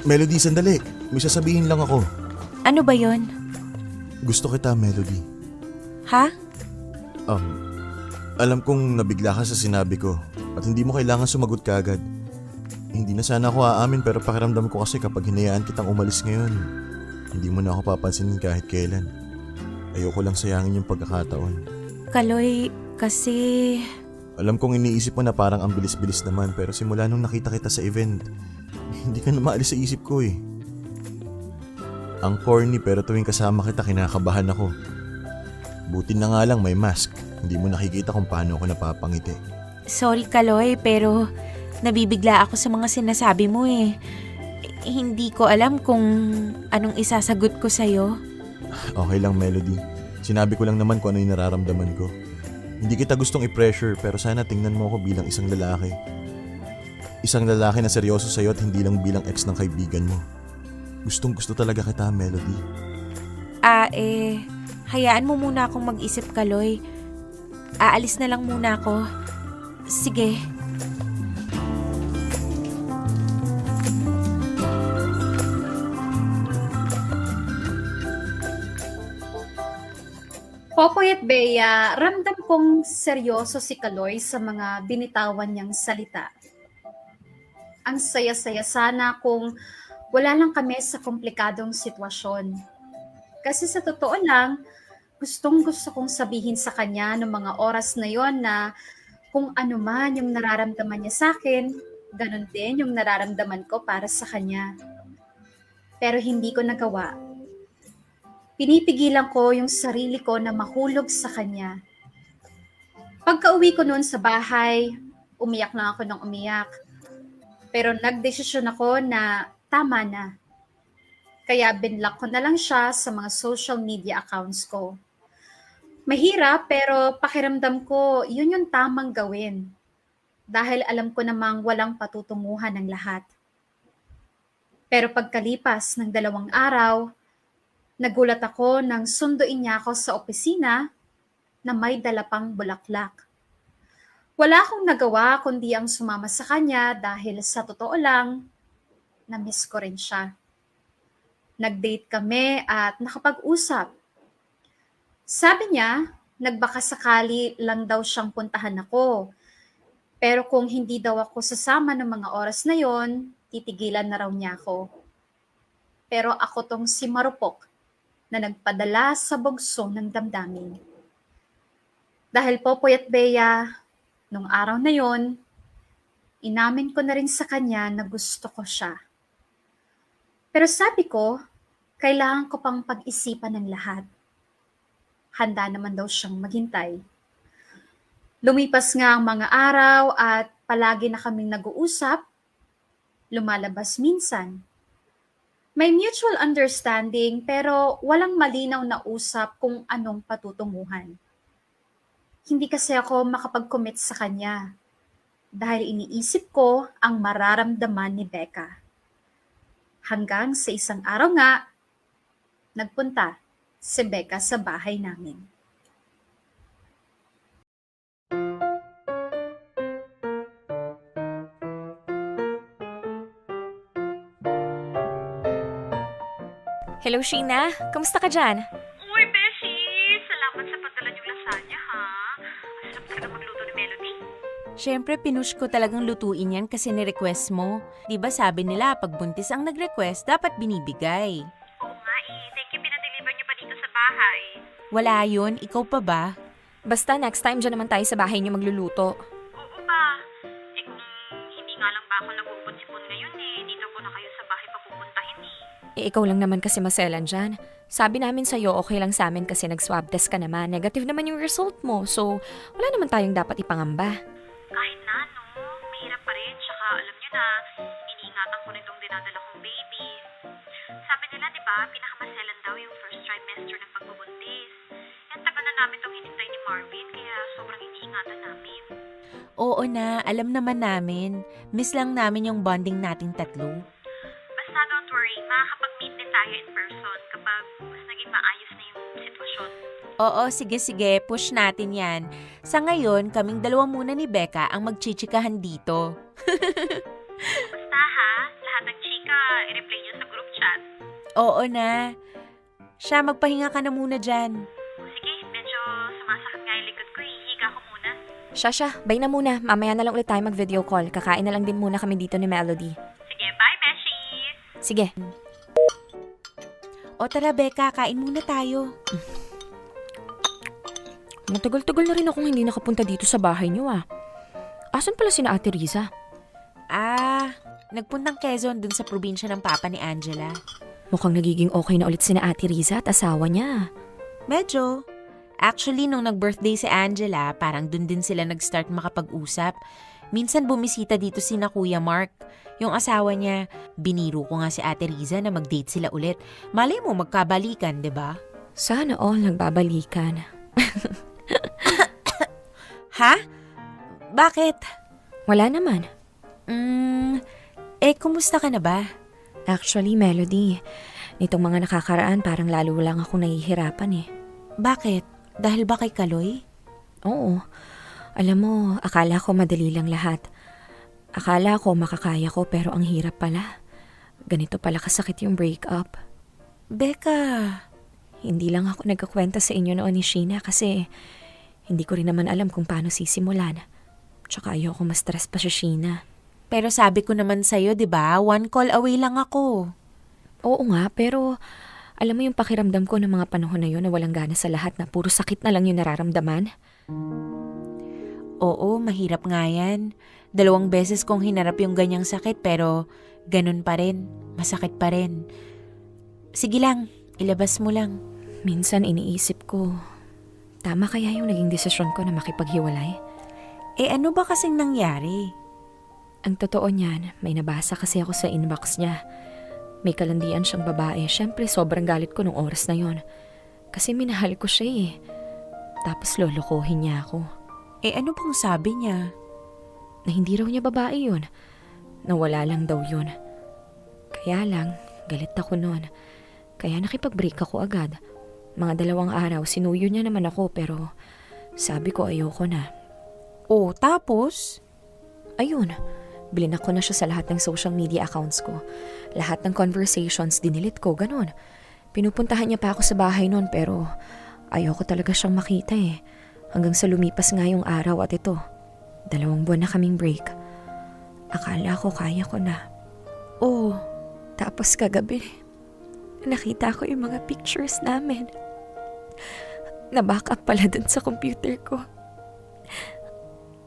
Melody, sandali. May sasabihin lang ako. Ano ba yon? Gusto kita, Melody. Ha? Alam kong nabigla ka sa sinabi ko at hindi mo kailangan sumagot kaagad. Hindi na sana ako aamin pero pakiramdam ko kasi kapag hinayaan kitang umalis ngayon, hindi mo na ako papansinin kahit kailan. Ayoko lang sayangin yung pagkakataon. Kaloy, kasi... Alam kong iniisip mo na parang ang bilis-bilis naman pero simula nung nakita kita sa event, hindi ka na maalis sa isip ko eh. Ang corny pero tuwing kasama kita kinakabahan ako. Buti na nga lang may mask. Hindi mo nakikita kung paano ako napapangiti. Sorry, Kaloy, pero nabibigla ako sa mga sinasabi mo eh. Hindi ko alam kung anong isasagot ko sa'yo. Okay lang, Melody. Sinabi ko lang naman kung ano yung nararamdaman ko. Hindi kita gustong i-pressure pero sana tingnan mo ako bilang isang lalaki. Isang lalaki na seryoso sa'yo at hindi lang bilang ex ng kaibigan mo. Gustong gusto talaga kita, Melody. Hayaan mo muna akong mag-isip, Kaloy. Aalis na lang muna ako. Sige. Popoy at Bea, ramdam kong seryoso si Kaloy sa mga binitawan niyang salita. Ang saya-saya sana kung wala lang kami sa komplikadong sitwasyon. Kasi sa totoo lang, gustong-gusto kong sabihin sa kanya noong mga oras na yon na kung ano man yung nararamdaman niya sa akin, ganun din yung nararamdaman ko para sa kanya. Pero hindi ko nagawa. Pinipigilan ko yung sarili ko na mahulog sa kanya. Pagka-uwi ko noon sa bahay, umiyak na ako ng umiyak. Pero nagdesisyon ako na tama na. Kaya binlock ko na lang siya sa mga social media accounts ko. Mahirap pero pakiramdam ko yun yung tamang gawin. Dahil alam ko namang walang patutunguhan ng lahat. Pero pagkalipas ng 2 araw, nagulat ako nang sunduin niya ako sa opisina na may dala pang bulaklak. Wala akong nagawa kundi ang sumama sa kanya dahil sa totoo lang, na-miss ko rin siya. Nag-date kami at nakapag-usap. Sabi niya, nagbaka sakali lang daw siyang puntahan ako. Pero kung hindi daw ako sasama ng mga oras na yon, titigilan na raw niya ako. Pero ako tong si Marupok na nagpadala sa bugso ng damdamin. Dahil Popoy at Bea, nung araw na yon, inamin ko na rin sa kanya na gusto ko siya. Pero sabi ko, kailangan ko pang pag-isipan ng lahat. Handa naman daw siyang maghintay. Lumipas nga ang mga araw at palagi na kaming nag-uusap, lumalabas minsan. May mutual understanding pero walang malinaw na usap kung anong patutunguhan. Hindi kasi ako makapag-commit sa kanya dahil iniisip ko ang mararamdaman ni Becca. Hanggang sa isang araw nga, nagpunta si Becca sa bahay namin. Hello, Sheena. Kamusta ka dyan? Uy, Beshi! Salamat sa padala niyong lasagna, ha? Ang sarap talaga magluto ni Melody. Siyempre, pinush ko talagang lutuin yan kasi ni-request mo. Di ba sabi nila, pag buntis ang nag-request, dapat binibigay. Oo nga eh. Thank you, pinadeliver niyo pa dito sa bahay. Wala yun, ikaw pa ba? Basta next time dyan naman tayo sa bahay niyo magluluto. Oo ba? Eh kung hindi nga lang ba ako nag-upon-sipon ngayon eh, dito ko na kayo sa bahay papupuntahin eh. Eh, ikaw lang naman kasi maselan dyan. Sabi namin sa'yo, okay lang sa amin kasi nag-swab test ka naman. Negative naman yung result mo. So, wala naman tayong dapat ipangamba. Kahit na, no? Mahirap pa rin. Tsaka alam nyo na, iniingatan ko na itong dinadala kong baby. Sabi nila, di ba, pinakamaselan daw yung first trimester ng pagbubuntis. Yan tagal na namin itong hinintay ni Marvin, kaya sobrang iniingatan namin. Oo na, alam naman namin. Miss lang namin yung bonding nating tatlo. Basta don't worry, makakapag-meet din tayo in person kapag mas naging maayos na yung sitwasyon. Oo, sige, push natin yan. Sa ngayon, kaming dalawa muna ni Becca ang magchichikahan dito. Basta ha, lahat ng chika, i-replay nyo sa group chat. Oo na. Siya, magpahinga ka na muna dyan. Sige, medyo sumasakit nga yung likod ko eh. Higa ko muna. Shasha, bye na muna. Mamaya na lang ulit tayo mag-video call. Kakain na lang din muna kami dito ni Melody. Sige, bye, Beshies! Sige. O tara, Becca, kain muna tayo. Matagal-tagal na rin akong hindi nakapunta dito sa bahay niyo ah. Asan pala sina Ate Riza? Nagpuntang Quezon dun sa probinsya ng papa ni Angela. Mukhang nagiging okay na ulit sina Ate Riza at asawa niya. Medyo. Actually, nung nag-birthday si Angela, parang dun din sila nag-start makapag-usap. Minsan bumisita dito sina Kuya Mark. Yung asawa niya, biniro ko nga si Ate Riza na mag-date sila ulit. Malay mo, magkabalikan, di ba? Sana all nagbabalikan. Ha? Bakit? Wala naman. Kumusta ka na ba? Actually, Melody, nitong mga nakakaraan parang lalo lang ako nahihirapan eh. Bakit? Dahil ba kay Kaloy? Oo. Alam mo, akala ko madali lang lahat. Akala ko makakaya ko pero ang hirap pala. Ganito pala kasakit yung breakup. Becca, Hindi lang ako nagkakwenta sa inyo noon ni Sheena kasi hindi ko rin naman alam kung paano sisimulan. Tsaka ayoko ma-stress pa si Sheena. pero sabi ko naman sa'yo, di ba? 1 call away lang ako. Oo nga, pero alam mo yung pakiramdam ko ng mga panahon na yun na walang gana sa lahat na puro sakit na lang yung nararamdaman? Oo, mahirap nga yan. 2 beses kong hinarap yung ganyang sakit pero ganun pa rin. Masakit pa rin. Sige lang, ilabas mo lang. Minsan iniisip ko, tama kaya yung naging desisyon ko na makipaghiwalay? Ano ba kasing nangyari? Ang totoo niyan, may nabasa kasi ako sa inbox niya. May kalandian siyang babae. Siyempre, sobrang galit ko nung oras na yon. Kasi minahal ko siya eh. Tapos lolokohin niya ako. Ano bang sabi niya? Na hindi raw niya babae yun. Nawala lang daw yun. Kaya lang, galit ako noon. Kaya nakipag-break ako agad. Mga 2 araw, sinuyo niya naman ako pero sabi ko ayoko na. Tapos? Ayun, Blinak ko na siya sa lahat ng social media accounts ko. Lahat ng conversations, dinilit ko, ganun. Pinupuntahan niya pa ako sa bahay noon pero ayoko talaga siyang makita eh. Hanggang sa lumipas nga yung araw at ito. 2 buwan na kaming break. Akala ko kaya ko na. Oh, tapos kagabi, nakita ko yung mga pictures namin. Na-backup pala dun sa computer ko.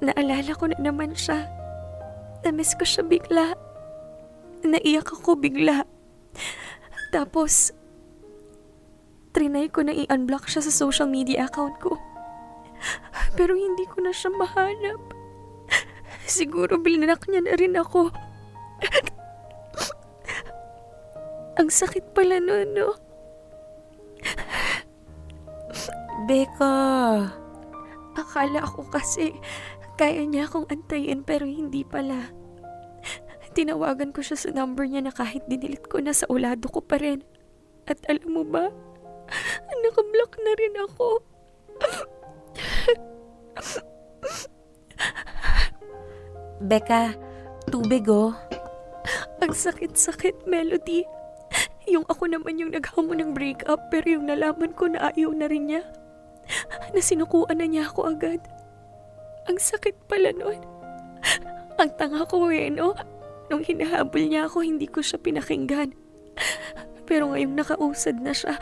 Naalala ko na naman siya. Na-miss ko siya bigla. Naiyak ako bigla. Tapos, trinay ko na i-unblock siya sa social media account ko. Pero hindi ko na siya mahanap. Siguro blinak niya na rin ako. Ang sakit pala nun, no? Becca, Akala ko kasi kaya niya akong antayin pero hindi pala. Tinawagan ko siya sa number niya na kahit dinilit ko na sa ulado ko pa rin. At alam mo ba, nakablock na rin ako. Becca, tubig oh. Ang sakit-sakit, Melody. Yung ako naman yung naghamon ng breakup pero yung nalaman ko na ayaw na rin niya. Na sinukuan na niya ako agad. Ang sakit pala nun. Ang tanga ko no? Nung hinahabol niya ako, hindi ko siya pinakinggan. Pero ngayong nakausad na siya,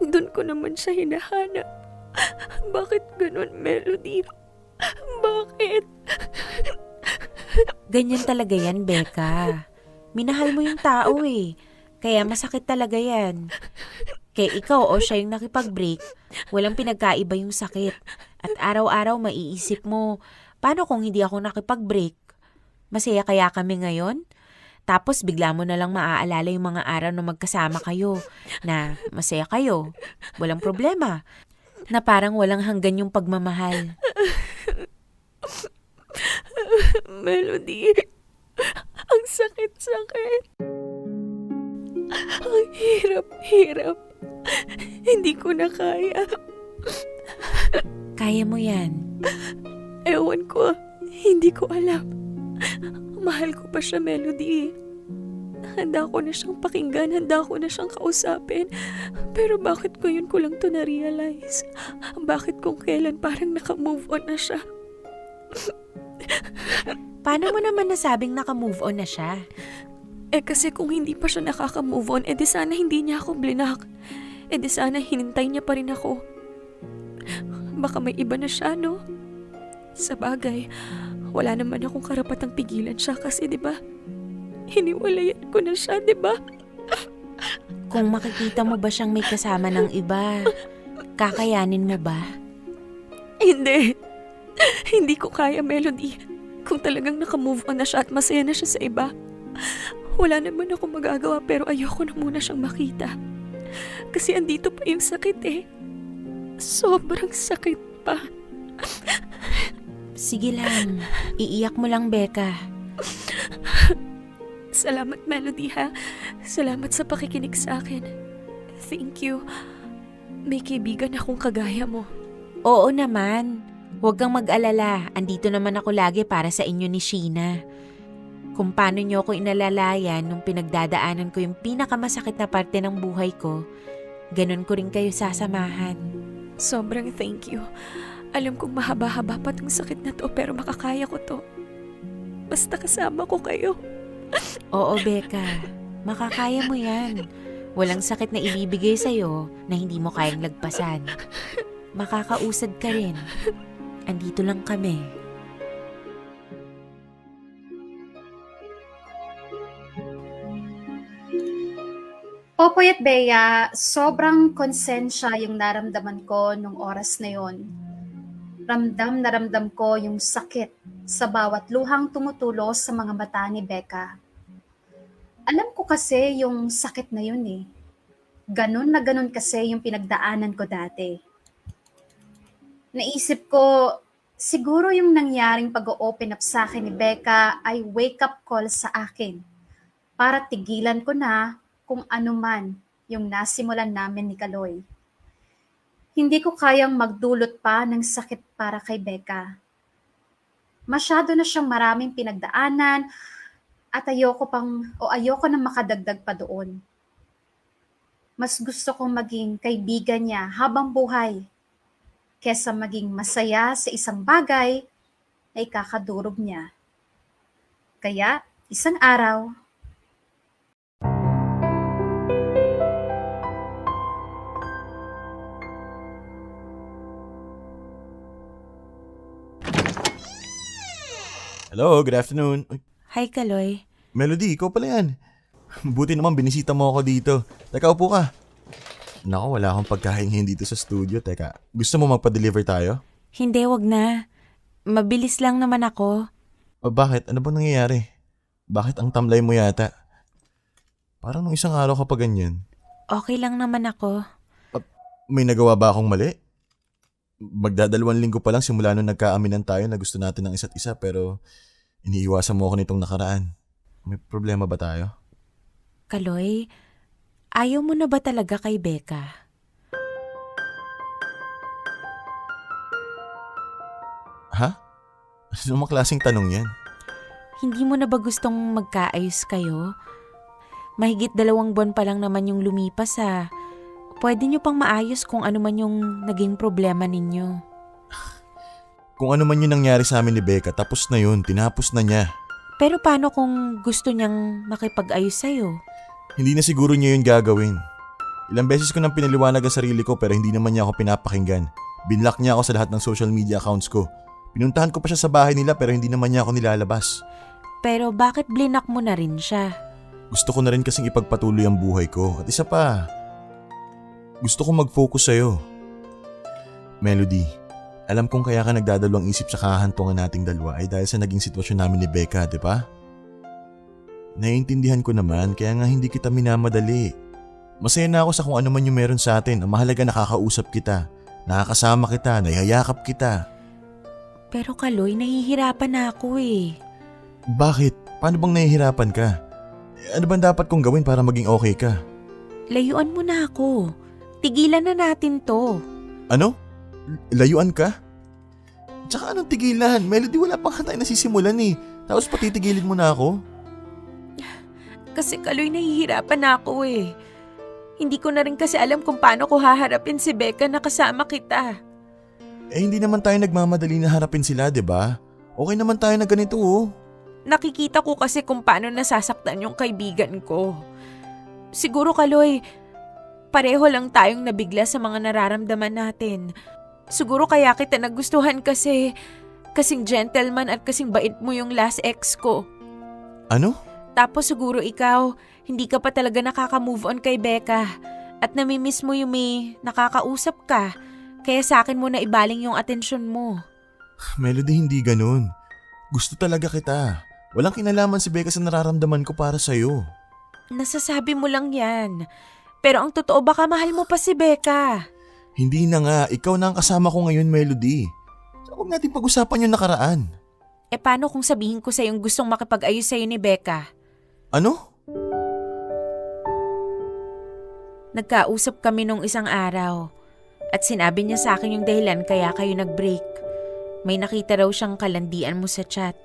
dun ko naman siya hinahanap. Bakit ganun, Melody? Bakit? Ganyan talaga yan, Becca. Minahal mo yung tao eh. Kaya masakit talaga yan. Kaya ikaw o siya yung nakipag-break, walang pinagkaiba yung sakit. At araw-araw maiisip mo, paano kung hindi ako nakipag-break? Masaya kaya kami ngayon? Tapos bigla mo na lang maaalala yung mga araw na magkasama kayo, na masaya kayo, walang problema, na parang walang hanggan yung pagmamahal. Melody, ang sakit-sakit. Ang hirap-hirap. Hindi ko na kaya. Kaya mo yan. Ewan ko, hindi ko alam. Mahal ko pa siya, Melody. Handa ko na siyang pakinggan, handa ko na siyang kausapin. Pero bakit ngayon ko lang to na-realize? Bakit kung kailan parang naka-move on na siya? Paano mo naman nasabing naka-move on na siya? Kasi kung hindi pa siya nakaka-move on, di sana hindi niya ako blinak. Di sana hinintay niya pa rin ako. Baka may iba na siya, no? Sa bagay, wala naman akong karapatang pigilan siya kasi, di ba? Hiniwalayan ko na siya, di ba? Kung makikita mo ba siyang may kasama ng iba, kakayanin mo ba? Hindi. Hindi ko kaya, Melody. Kung talagang naka-move on na siya at masaya na siya sa iba, wala naman ako magagawa pero ayoko na muna siyang makita. Kasi andito pa yung sakit eh. Sobrang sakit pa. Sige lang, iiyak mo lang, Becca. Salamat, Melody, ha? Salamat sa pakikinig sa akin. Thank you. May kaibigan akong kagaya mo. Oo naman. Huwag kang mag-alala. Andito naman ako lagi para sa inyo ni Sheena. Kung paano niyo ako inalalayan nung pinagdadaanan ko yung pinakamasakit na parte ng buhay ko, ganun ko rin kayo sasamahan. Sobrang thank you. Alam kong mahaba-haba pa tong sakit na to pero makakaya ko to. Basta kasama ko kayo. Oo, Becca. Makakaya mo yan. Walang sakit na ibibigay sa'yo na hindi mo kayang lagpasan. Makakausad ka rin. Andito lang kami. Popoy at Bea, sobrang konsensya yung naramdaman ko nung oras na yon. Ramdam na ramdam ko yung sakit sa bawat luhang tumutulo sa mga mata ni Becca. Alam ko kasi yung sakit na yun eh. Ganun na ganun kasi yung pinagdaanan ko dati. Naisip ko, siguro yung nangyaring pag-open up sa akin ni Becca ay wake-up call sa akin para tigilan ko na kung ano man yung nasimulan namin ni Kaloy. Hindi ko kayang magdulot pa ng sakit para kay Becca. Masyado na siyang maraming pinagdaanan at ayoko na makadagdag pa doon. Mas gusto kong maging kaibigan niya habang buhay kesa maging masaya sa isang bagay na ikakadurog niya. Kaya, isang araw, Hello, good afternoon. Uy, Hi, Kaloy. Melody, ikaw pala yan. Buti naman binisita mo ako dito. Teka, upo ka. Nako, wala akong pagkain ngayon dito sa studio. Teka, gusto mo magpa-deliver tayo? Hindi, wag na. Mabilis lang naman ako. O bakit? Ano ba nangyayari? Bakit ang tamlay mo yata? Parang nung isang araw ka pa ganyan. Okay lang naman ako. May nagawa ba akong mali? Magdadalawang linggo pa lang simula nung nagkaaminan tayo na gusto natin ng isa't isa pero iniiwasan mo ako nitong nakaraan. May problema ba tayo? Kaloy, ayaw mo na ba talaga kay Becca? Ha? Ano namang klaseng tanong yan? Hindi mo na ba gustong magkaayos kayo? Mahigit 2 buwan pa lang naman yung lumipas ha. Pwede nyo pang maayos kung ano man yung naging problema ninyo. Kung ano man yun nangyari sa amin ni Becca, tapos na yun, tinapos na niya. Pero paano kung gusto niyang makipag-ayos sa'yo? Hindi na siguro niya yun gagawin. Ilang beses ko nang pinaliwanag ang sarili ko pero hindi naman niya ako pinapakinggan. Binlock niya ako sa lahat ng social media accounts ko. Pinuntahan ko pa siya sa bahay nila pero hindi naman niya ako nilalabas. Pero bakit blinak mo na rin siya? Gusto ko na rin kasing ipagpatuloy ang buhay ko. At isa pa, gusto kong mag-focus sa'yo. Melody, alam kong kaya ka nagdadalawang isip sa kahantungan nating dalawa ay dahil sa naging sitwasyon namin ni Becca, di ba? Naiintindihan ko naman kaya nga hindi kita minamadali. Masaya na ako sa kung ano man yung meron sa atin. Ang mahalaga nakakausap kita, nakakasama kita, naihayakap kita. Pero Kaloy, nahihirapan na ako eh. Bakit? Paano bang nahihirapan ka? Ano bang dapat kong gawin para maging okay ka? Layuan mo na ako. Tigilan na natin to. Ano? Layuan ka? Tsaka anong tigilan? Melody, wala pa nga tayo nasisimulan eh. Tapos patitigilin mo na ako? Kasi Kaloy, nahihirapan na ako eh. Hindi ko na rin kasi alam kung paano ko haharapin si Becca na kasama kita. Eh hindi naman tayo nagmamadali na harapin sila, di ba? Okay naman tayo na ganito oh. Nakikita ko kasi kung paano nasasaktan yung kaibigan ko. Siguro Kaloy, pareho lang tayong nabigla sa mga nararamdaman natin. Siguro kaya kita nagustuhan kasi kasing gentleman at kasing bait mo yung last ex ko. Ano? Tapos siguro ikaw, hindi ka pa talaga nakaka-move on kay Becca at namimiss mo yung may nakakausap ka. Kaya sa akin mo na ibaling yung atensyon mo. Melody, hindi ganun. Gusto talaga kita. Walang kinalaman si Becca sa nararamdaman ko para sa'yo. Nasasabi mo lang yan. Pero ang totoo baka mahal mo pa si Becca. Hindi na nga, ikaw na ang kasama ko ngayon, Melody. So, huwag natin pag-usapan yung nakaraan. E paano kung sabihin ko sa'yong gustong makipag-ayos sa'yo ni Becca? Ano? Nagkausap kami nung isang araw. At sinabi niya sa akin yung dahilan kaya kayo nag-break. May nakita raw siyang kalandian mo sa chat.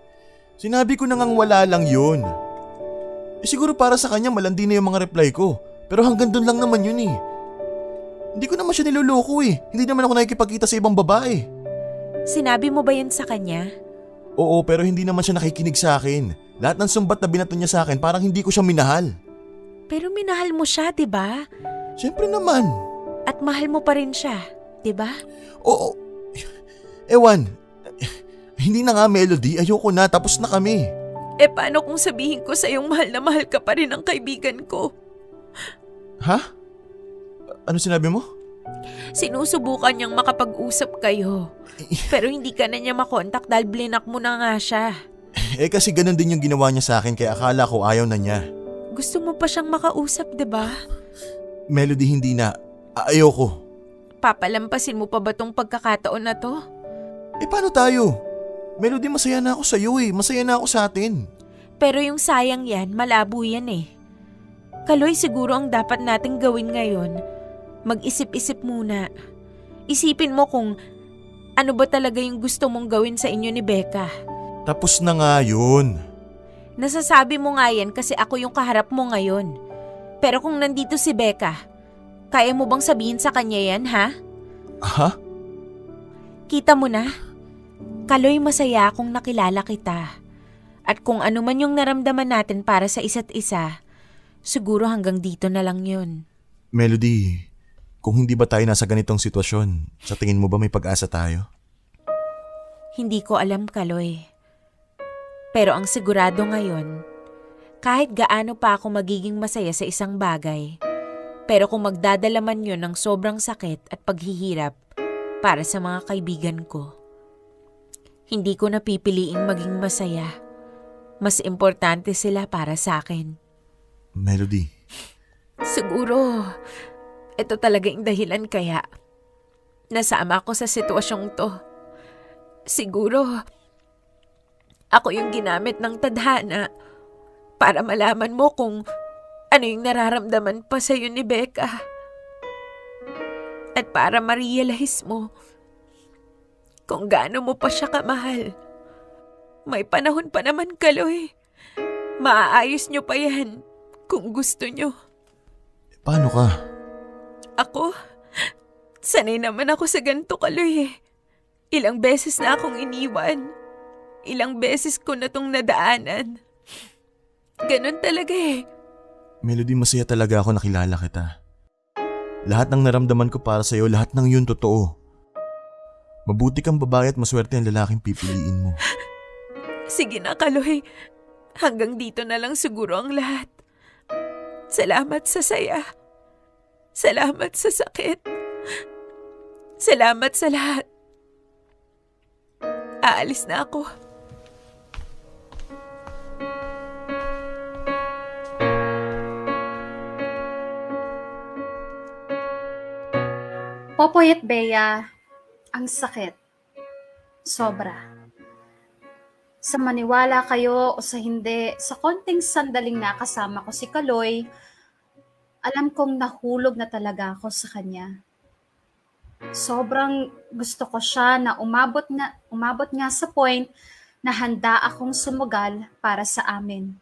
Sinabi ko na ngang wala lang yun. Eh siguro para sa kanya malandi na yung mga reply ko. Pero hanggang doon lang naman yun eh. Hindi ko naman siya niloloko eh. Hindi naman ako nakikipagkita sa ibang babae. Sinabi mo ba yun sa kanya? Oo, pero hindi naman siya nakikinig sa akin. Lahat ng sumbat na binato niya sa akin parang hindi ko siya minahal. Pero minahal mo siya, 'di ba? Siyempre naman. At mahal mo pa rin siya, 'di ba? Oo. Ewan. Hindi na nga, Melody. Ayoko na. Tapos na kami. Eh paano kung sabihin ko sa'yong mahal na mahal ka pa rin ng kaibigan ko? Ha? Ano sinabi mo? Sinusubukan niyang makapag-usap kayo. Pero hindi ka na niya makontak dahil blinak mo na nga siya. Eh kasi ganun din yung ginawa niya sa akin kaya akala ko ayaw na niya. Gusto mo pa siyang makausap, 'di ba? Melody, hindi na. Ayoko. Papalampasin mo pa ba tong pagkakataon na to? Eh paano tayo? Melody, masaya na ako sa'yo eh. Masaya na ako sa atin. Pero yung sayang yan, malabo yan eh. Kaloy, siguro ang dapat nating gawin ngayon, mag-isip-isip muna. Isipin mo kung ano ba talaga yung gusto mong gawin sa inyo ni Becca. Tapos na nga yun. Nasasabi mo nga yan kasi ako yung kaharap mo ngayon. Pero kung nandito si Becca, kaya mo bang sabihin sa kanya yan, ha? Ha? Kita mo na? Kaloy, masaya akong nakilala kita. At kung ano man yung naramdaman natin para sa isa't isa, siguro hanggang dito na lang yun. Melody, kung hindi ba tayo nasa ganitong sitwasyon, sa tingin mo ba may pag-asa tayo? Hindi ko alam, Kaloy. Pero ang sigurado ngayon, kahit gaano pa ako magiging masaya sa isang bagay, pero kung magdadala man yun ng sobrang sakit at paghihirap para sa mga kaibigan ko, hindi ko napipiliing maging masaya. Mas importante sila para sa akin. Melody, Siguro, ito talaga yung dahilan kaya nasama ako sa sitwasyong to. Siguro, ako yung ginamit ng tadhana para malaman mo kung ano yung nararamdaman pa sa'yo ni Becca. At para ma-realize mo kung gaano mo pa siya kamahal. May panahon pa naman, Kaloy. Maaayos nyo pa yan kung gusto nyo. paano ka? Ako? Sanay naman ako sa ganito, Kaloy eh. Ilang beses na akong iniwan. Ilang beses ko na tong nadaanan. Ganon talaga eh. Melody, masaya talaga ako nakilala kita. Lahat ng naramdaman ko para sa'yo, lahat ng yun totoo. Mabuti kang babae at maswerte ang lalaking pipiliin mo. Sige na, Kaloy. Hanggang dito na lang siguro ang lahat. Salamat sa saya. Salamat sa sakit. Salamat sa lahat. Aalis na ako. Popoy at Bea, ang sakit. Sobra. Sa maniwala kayo o sa hindi, sa konting sandaling nakasama ko si Kaloy, alam kong nahulog na talaga ako sa kanya. Sobrang gusto ko siya na umabot nga sa point na handa akong sumugal para sa amin.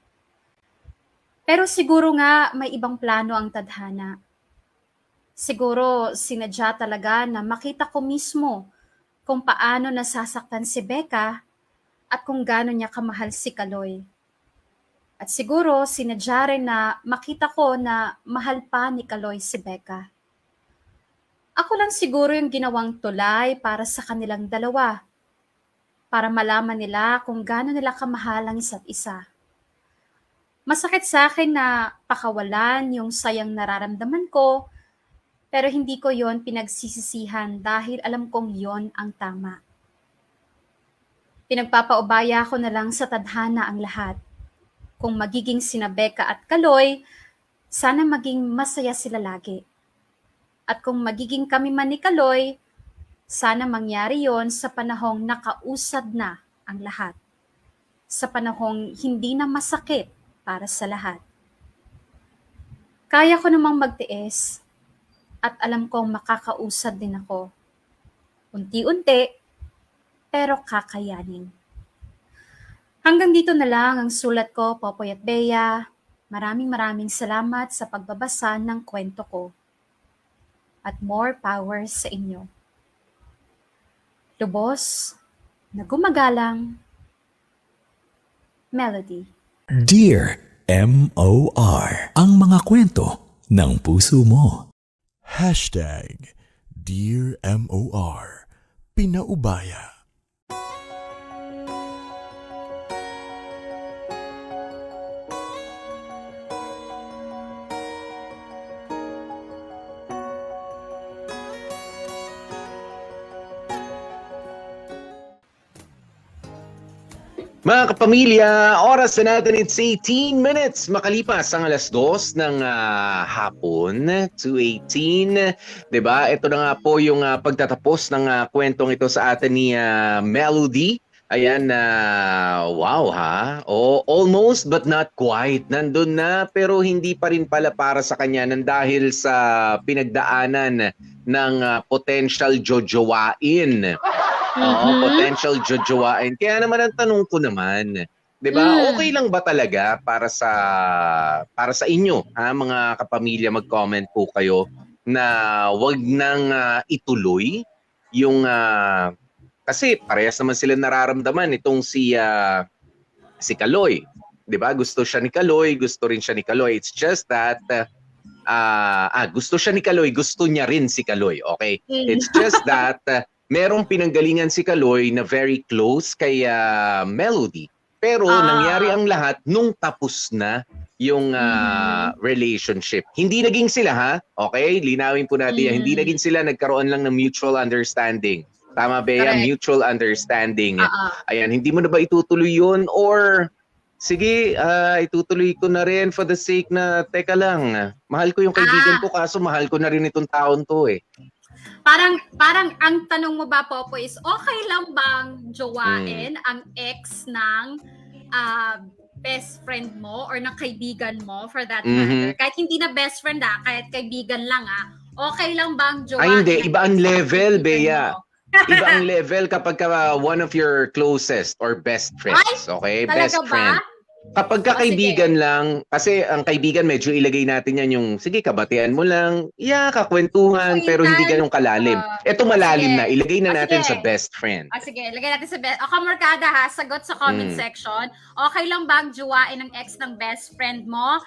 Pero siguro nga may ibang plano ang tadhana. Siguro sinadya talaga na makita ko mismo kung paano nasasaktan si Becca at kung gaano niya kamahal si Kaloy. At siguro sinadya rin na makita ko na mahal pa ni Kaloy si Becca. Ako lang siguro yung ginawang tulay para sa kanilang dalawa, para malaman nila kung gaano nila kamahal ang isa't isa. Masakit sa akin na pakawalan yung sayang nararamdaman ko, pero hindi ko yon pinagsisisihan dahil alam kong yon ang tama. Pinagpapaubaya ko na lang sa tadhana ang lahat. Kung magiging sina Becca at Kaloy, sana maging masaya sila lagi. At kung magiging kami man ni Kaloy, sana mangyari yon sa panahong nakausad na ang lahat. Sa panahong hindi na masakit para sa lahat. Kaya ko namang magtiis at alam kong makakausad din ako. Unti-unti, pero kakayanin. Hanggang dito na lang ang sulat ko, Popoy at Bea. Maraming salamat sa pagbabasa ng kwento ko. At more power sa inyo. Lubos na gumagalang, Melody. Dear M.O.R. Ang mga kwento ng puso mo. Dear M.O.R. Pinaubaya. Mga kapamilya, oras na natin, it's 18 minutes makalipas ang alas 2 ng hapon, 2:18. Diba? Ito na nga po yung pagtatapos ng kwentong ito sa atin ni Melody. Ayan, wow ha. Oh, almost but not quite. Nandun na pero hindi pa rin pala para sa kanya nang dahil sa pinagdaanan ng potential jojowain Oo, potential jojowain. Kaya naman ang tanong ko naman, 'di ba? Okay lang ba talaga para sa inyo, mga kapamilya, mag-comment po kayo na wag nang ituloy yung kasi parehas naman sila nararamdaman itong si Kaloy. 'Di ba? Gusto siya ni Kaloy, gusto rin siya ni Kaloy. It's just that gusto siya ni Kaloy, gusto niya rin si Kaloy. Okay? It's just that merong pinanggalingan si Kaloy na very close kay Melody. Pero nangyari ang lahat nung tapos na yung relationship. Hindi naging sila, ha? Okay? Linawin po natin yan. Hindi naging sila, nagkaroon lang ng mutual understanding. Tama, Bea? Correct. Mutual understanding. Ayan, hindi mo na ba itutuloy yun? Or, sige, itutuloy ko na rin for the sake na, teka lang, mahal ko yung kaibigan ko, kaso mahal ko na rin itong taon to eh. Parang ang tanong mo ba, Popo, is okay lang bang jowain ang ex ng best friend mo or ng kaibigan mo for that matter? Kahit hindi na best friend kahit kaibigan lang okay lang bang jowain? Ay hindi, ang iba ang ex ng level, kaibigan Bea. mo? Iba ang level kapag one of your closest or best friends, okay? Talaga Best ba? friend. Kapag kaibigan lang, kasi ang kaibigan medyo ilagay natin yan yung, sige, kabatian mo lang, kakwentuhan, pero hindi ganun kalalim. Ito malalim na, ilagay na natin sa best friend. Sige, lagay natin sa best. Kamorkada sagot sa comment section. Okay lang bang jowain ng ex ng best friend mo?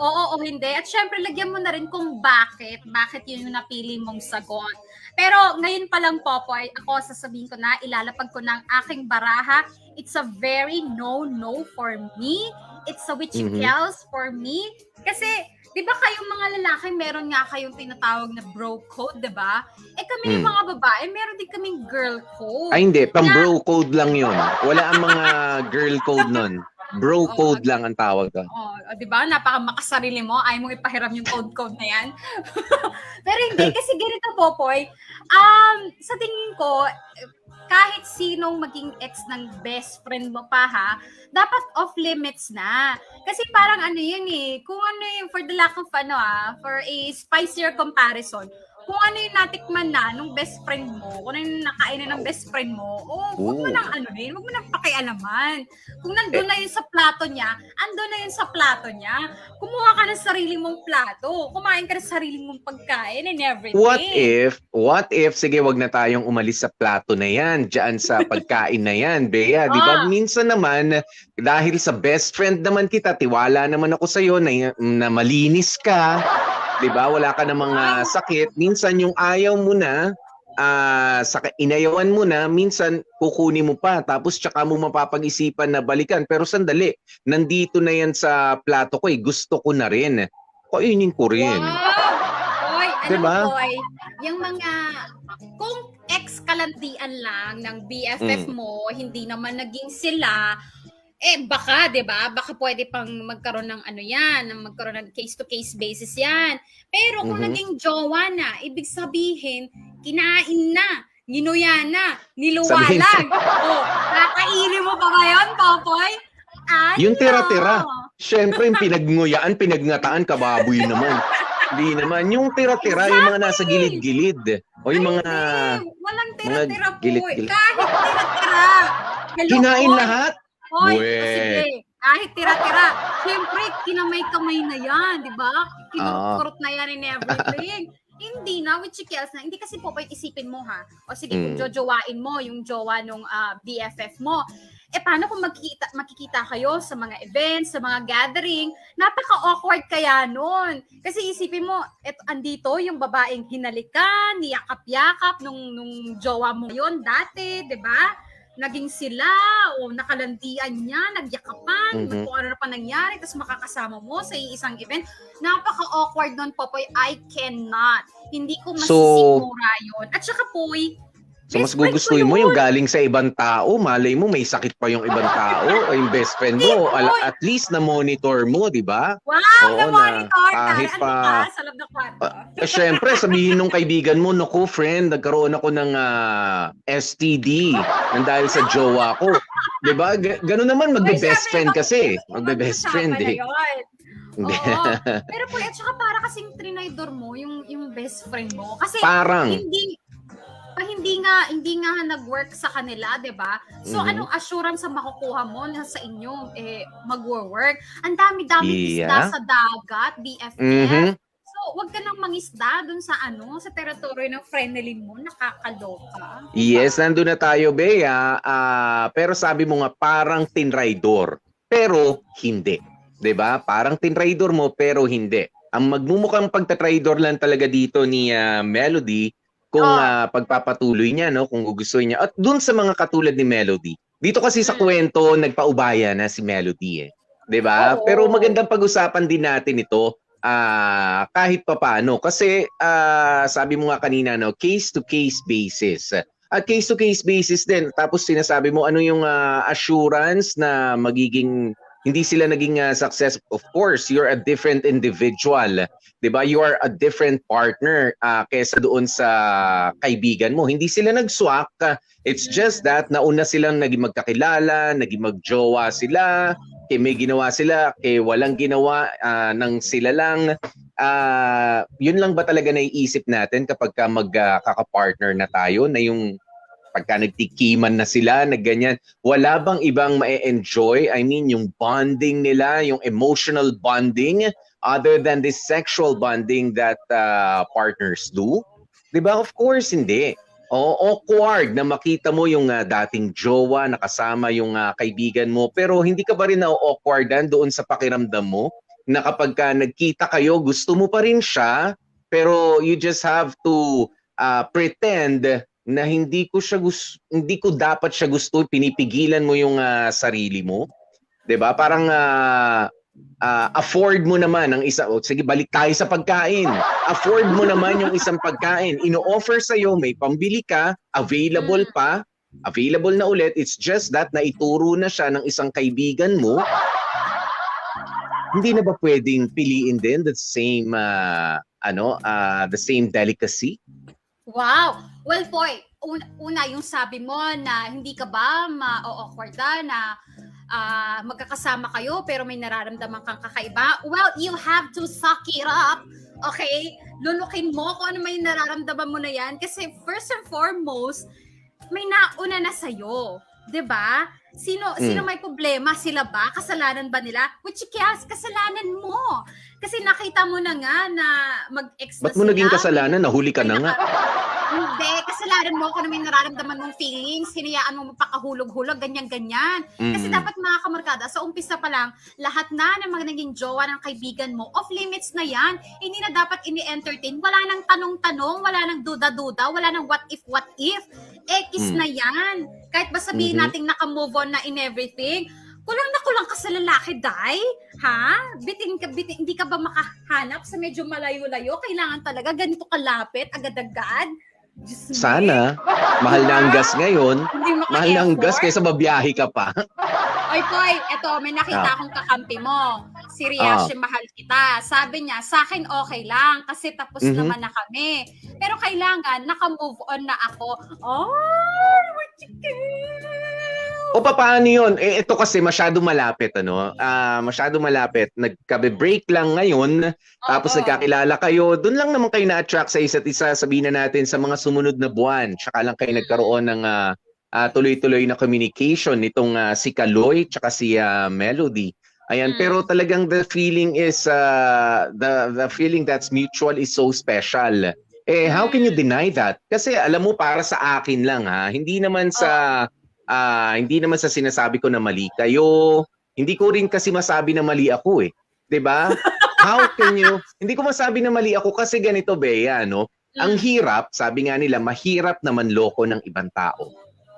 Oo o hindi. At syempre, lagyan mo na rin kung bakit yun yung napili mong sagot. Pero ngayon pa lang, Popoy, ako sasabihin ko na, ilalapag ko ng aking baraha. It's a very no for me. It's a witchy kills for me. Kasi, di ba kayong mga lalaki, meron nga kayong tinatawag na bro code, di ba? Kami yung mga babae, meron din kaming girl code. Ay hindi, pang bro code lang yun. Wala ang mga girl code nun. Bro code lang ang tawag doon. Di ba? Napaka-makasarili mo. Ayaw mong ipahiram yung code na yan. Pero hindi, kasi ganito, Popoy. Sa tingin ko, kahit sinong maging ex ng best friend mo pa dapat off limits na. Kasi parang kung for the lack of for a spicier comparison, kung ano yung natikman na nung best friend mo, kung ano yung nakainin ng best friend mo, huwag mo nang huwag mo nang pakialaman. Kung nandun na yun sa plato niya, andun na yun sa plato niya. Kumuha ka ng sarili mong plato, kumain ka ng sarili mong pagkain and everything. What if, sige, wag na tayong umalis sa plato na yan, dyan sa pagkain na yan, Bea, di ba? Minsan naman, dahil sa best friend naman kita, tiwala naman ako sa'yo na malinis ka, di ba? Wala ka namang sakit. Minsan yung ayaw mo na, inayawan mo na, minsan kukunin mo pa, tapos tsaka mo mapapag-isipan na balikan. Pero sandali, nandito na yan sa plato ko gusto ko na rin. Kainin ko rin. Wow! Boy, diba? Boy, yung mga, kung ex-kalandian lang ng BFF mo, hindi naman naging sila, baka, 'di ba? Baka pwede pang magkaroon ng magkaroon ng case-to-case basis 'yan. Pero kung naging jowa na, ibig sabihin, kinain na, ginuya na, niluwalag. Kakainin mo ba ngayon, Popoy? Yung tira-tira. Siyempre, yung pinagnuyaan, pinagnataan, kababoy naman. Hindi naman. Yung tira-tira, yung mga nasa gilid-gilid. O yung mga... Walang tira-tira po. gilid-gilid. Kahit tira-tira. Kinain lahat? Hoy, sige. Kahit tira-tira. Siyempre, kinamay-kamay na yan, di ba? Kinukurot na yan and everything. Hindi na, with chikels na. Hindi kasi po, isipin mo O sige, kung jojowain mo yung jowa nung BFF mo. Paano kung makikita kayo sa mga events, sa mga gathering, napaka-awkward kaya nun. Kasi isipin mo, andito yung babaeng hinalikan, niyakap-yakap nung jowa mo yun dati, di ba? Naging sila, o nakalandian niya, nagyakapan, kung ano na pa nangyari, tapos makakasama mo sa isang event. Napaka-awkward nun, Popoy. I cannot. Hindi ko masisigura yun. At saka, Poy, so mas gugustuhin mo yung galing sa ibang tao, malay mo may sakit pa yung ibang tao, o yung best friend mo, at least na-monitor mo, di ba? Wow, na-monitor! Kahit pa, sa loob ng kwarto. Syempre, sabihin nung kaibigan mo, naku friend, nagkaroon ako ng STD dahil sa jowa ko. Di ba? Ganun naman, magbe-best friend kasi. Magbe-best friend Oo. Pero at saka para kasing trinaydor mo yung best friend mo. Kasi parang hindi hindi nga nag-work sa kanila, 'di ba? So Mhm. anong assurance ang makukuha mo na sa inyo magwo-work? Ang dami-daming isda Yeah. sa dagat, BFF. Mhm. So, wag ka nang mangisda dun sa sa teritoryo ng frenemy mo, nakakaloka. Yes, nandun na tayo, Bea. Pero sabi mo nga, parang tinraidor. Pero hindi. 'Di ba? Parang tinraidor mo, pero hindi. Ang magmumukhang pagtatraidor lang talaga dito ni Melody kung pagpapatuloy niya, no? Kung gugustuhin niya. At dun sa mga katulad ni Melody, dito kasi sa kwento, nagpaubaya na si Melody eh. 'Di ba? Oo. Pero magandang pag-usapan din natin ito kahit papaano. Kasi sabi mo nga kanina, no, case-to-case basis. Case-to-case basis din. Tapos sinasabi mo, ano yung assurance na magiging, hindi sila naging success. Of course, you're a different individual. 'Di ba? You are a different partner kesa doon sa kaibigan mo. Hindi sila nag-swak. It's just that nauna silang naging magkakilala, naging magjowa sila, kay may ginawa sila, kay walang ginawa ng sila lang. Yun lang ba talaga naiisip natin kapag magkaka-partner na tayo, na yung pagka nagtikiman na sila, nagganyan, wala bang ibang ma-enjoy? I mean, yung bonding nila, yung emotional bonding, other than this sexual bonding that partners do? Diba? Of course, hindi. Awkward na makita mo yung dating jowa, nakasama yung kaibigan mo, pero hindi ka ba rin na-awkwardan doon sa pakiramdam mo na kapag nagkita kayo, gusto mo pa rin siya, pero you just have to pretend na hindi ko dapat siya gusto, pinipigilan mo yung sarili mo. 'Di ba? Parang afford mo naman ang isa. Sige, balik tayo sa pagkain. Afford mo naman yung isang pagkain. Ino-offer sa iyo, may pambili ka, available pa, available na ulit. It's just that naituro na siya ng isang kaibigan mo. Hindi na ba pwedeng piliin din the same the same delicacy? Wow! Well, Poy, una yung sabi mo na hindi ka ba ma-awkward na magkakasama kayo pero may nararamdaman kang kakaiba. Well, you have to suck it up. Okay? Lulukin mo kung ano may nararamdaman mo na yan. Kasi first and foremost, may nauna na sa'yo. 'Di ba? Sino may problema? Sila ba? Kasalanan ba nila? Which yes, kasalanan mo. Kasi nakita mo na nga na mag-ex na Ba't mo sila. naging kasalanan? Nahuli ka na nga. Hindi, kasalanan mo kung ano may nararamdaman mong feelings, hinayaan mo mapakahulog-hulog, ganyan-ganyan. Kasi dapat mga kamarkada, sa umpisa pa lang, lahat na ng mga naging jowa ng kaibigan mo, off limits na yan. Hindi na dapat ini-entertain. Wala nang tanong-tanong, wala nang duda-duda, wala nang what if. X na yan. Kahit ba sabihin nating naka-move on na in everything, kulang na kulang ka sa lalaki, Day? Ha? Bitin, hindi ka ba makahanap sa medyo malayo-layo? Kailangan talaga ganito kalapit, agad-agad? Diyos me. Sana. Mahal na ang gas ngayon. Hindi Mahal na ang gas maka-effort. kaysa babiyahe ka pa. Oy, Koy, eto, may nakita akong kakampi mo. Si Riashi, mahal kita. Sabi niya, sa akin okay lang kasi tapos naman na kami. Pero kailangan, naka-move on na ako. Oh, what you O paano yun? Ito kasi masyado malapit, masyado malapit. Nagkabe-break lang ngayon, tapos nagkakilala kayo. Doon lang naman kayo na-attract sa isa't isa, sabihin na natin sa mga sumunod na buwan. Tsaka lang kayo nagkaroon ng tuloy-tuloy na communication nitong si Kaloy tsaka si Melody. Ayan, pero talagang the feeling is the feeling that's mutual is so special. How can you deny that? Kasi alam mo, para sa akin lang hindi naman sa sinasabi ko na mali kayo. Hindi ko rin kasi masabi na mali ako 'Di ba? How can you? Hindi ko masabi na mali ako kasi ganito, Bea, no? Ang hirap, sabi nga nila, mahirap na manloko ng ibang tao.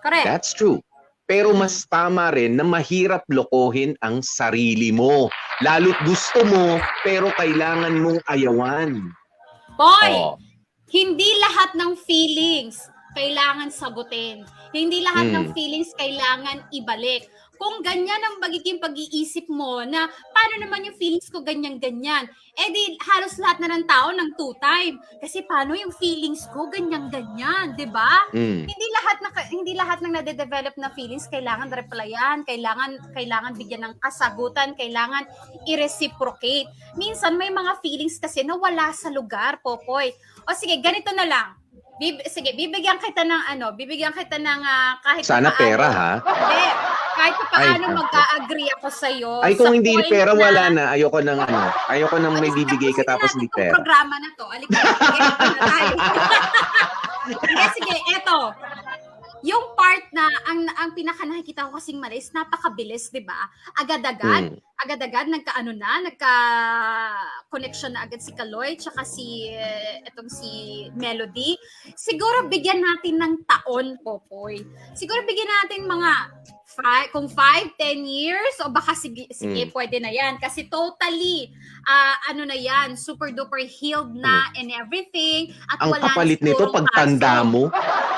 Correct. That's true. Pero mas tama rin na mahirap lokohin ang sarili mo. Lalo't gusto mo, pero kailangan mong ayawan. Boy, hindi lahat ng feelings kailangan sagutin. Hindi lahat ng feelings kailangan ibalik. Kung ganyan ang magiging pag-iisip mo na paano naman yung feelings ko ganyan-ganyan, di halos lahat na ng tao ng two-time. Kasi paano yung feelings ko ganyan-ganyan, di ba? Hindi lahat ng nade-develop na feelings kailangan replyan, kailangan bigyan ng kasagutan, kailangan i-reciprocate. Minsan may mga feelings kasi na wala sa lugar, Popoy. O sige, ganito na lang. Sige, bibigyan kita ng kahit Sana papaano. pera, ha? Hindi. Kahit paano Ay, mag-a-agree ako sa'yo. Ay, kung sa hindi point pera, na- wala na. Ayoko nang may Alis bibigay ka tapusin tapos natin hindi tong pera. programa na to. Alika, na tayo. Sige, eto. Yung part na, ang pinaka nakikita ko kasing mali is napakabilis, di ba? Agad-agad, Mm. agad-agad, nagka-connection na agad si Kaloy, tsaka etong si Melody. Siguro bigyan natin ng taon, Popoy. Siguro bigyan natin mga kung 5-10 years, o baka sige, pwede na yan. Kasi totally, na yan, super duper healed na and everything. At Ang wala kapalit na nito, sigurong pagtanda kaso. mo,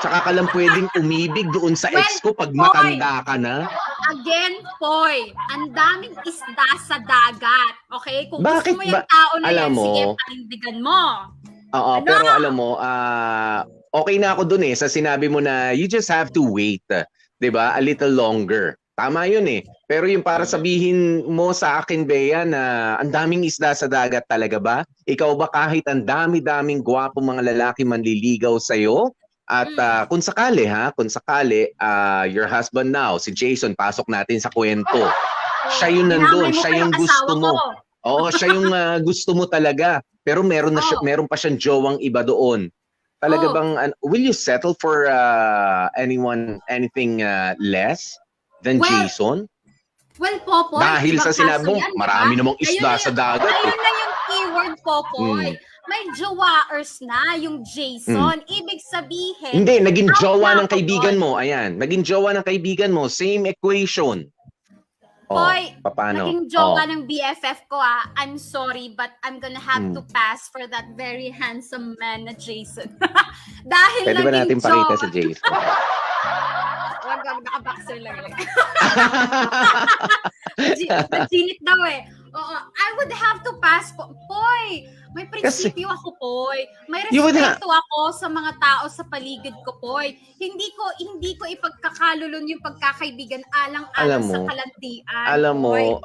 tsaka ka lang pwedeng umibig doon sa Well, ex ko pag boy. matanda ka na. Again, Poy, ang daming isda sa dagat. Okay? Kung Bakit gusto mo yung ba- tao na alam yan, mo, sige, panindigan mo. Oo, Ano? pero alam mo, okay na ako dun sa sinabi mo na you just have to wait, 'di ba? A little longer. Tama 'yun Pero yung para sabihin mo sa akin, Bea, na ang daming isda sa dagat talaga ba? Ikaw ba kahit ang dami-daming gwapo mga lalaki manliligaw sa'yo? At kung sakali, your husband now, si Jason, pasok natin sa kwento. Siya yung nandun, Tinamay mo siya pa yung yung gusto asawa mo. ko. Oo, siya yung gusto mo talaga. Pero meron pa siyang jowang iba doon. Talaga Oh. bang will you settle for anything less than Well, Jason? Well, Popoy, Dahil ibang sa sinabi mo, kaso yan, marami diba? namang isda sa dagat. Ayun na yung keyword, Popoy. May jowaers na yung Jason. Ibig sabihin, Hindi, naging out jowa na ng ako kaibigan doon. mo. Ayan, naging jowa ng kaibigan mo. Same equation. Hoy, paano? naging jowa ng BFF ko I'm sorry, but I'm gonna have to pass for that very handsome man na Jason. Dahil Pwede ba natin naging pakita jowa. si Jason? Wag, naka-boxer lang. Naginit daw Oo, I would have to pass po. Poy, may prinsipyo ako, Poy. May You would respeto ako sa mga tao sa paligid ko, Poy. Hindi ko ipagkakalulon yung pagkakaibigan Alam alang-alang mo, sa kalandian. Alam Poy. mo,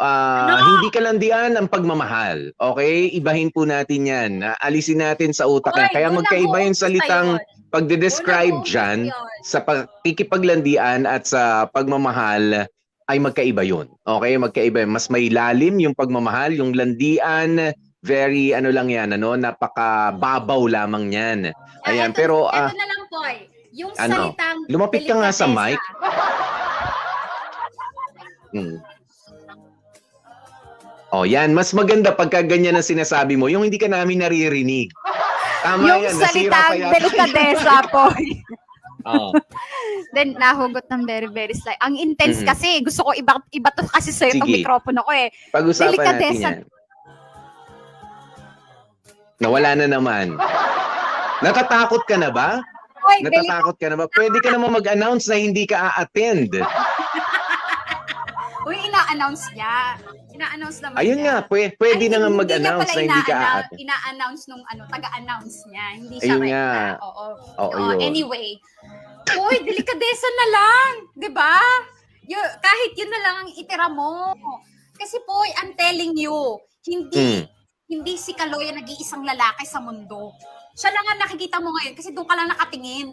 hindi kalandian ang pagmamahal. Okay? Ibahin po natin yan. Alisin natin sa utak yan. Hoy, Kaya doon magkaiba yung nag-uumpisa salitang yun. pagde-describe Doon dyan nag-uumpisa yun. sa pakikipaglandian at sa pagmamahal ay magkaiba yun. Okay? Magkaiba. Mas may lalim yung pagmamahal, yung landian, very lang yan, napakababaw lamang yan. Ayan, pero Ito na lang, Poy. Yung ano? salitang Lumapit ka nga sa mic. Oh, yan. Mas maganda pagka ganyan ang sinasabi mo, yung hindi ka namin naririnig. Tama Yung yan. Nasira salitang pa yata. delikadesa po. Oo. Then, nahugot ng very, very slight. Ang intense Mhm. kasi. Gusto ko iba to kasi sa'yo itong Sige. mikropono ko Pag-usapan natin Delikadesa. yan. Nawala na naman. Natatakot ka na ba? Oy, Natatakot ka na ba? Pwede ka naman mag-announce na hindi ka a-attend. Uy, ina-announce niya. Ina-announce naman Ayun niya. nga, pwede Ay, na nga hindi mag-announce niya na pala hindi ka a-attend. ina-announce nung taga-announce niya. Hindi siya Ayun right nga. na. Oo. Oo, yun. Anyway. Uy, delikadesa na lang. 'Di ba? Kahit yun na lang ang itira mo. Kasi po, I'm telling you, hindi si Kaloy ang nag-iisang lalaki sa mundo. Siya lang ang nakikita mo ngayon kasi doon ka lang nakatingin.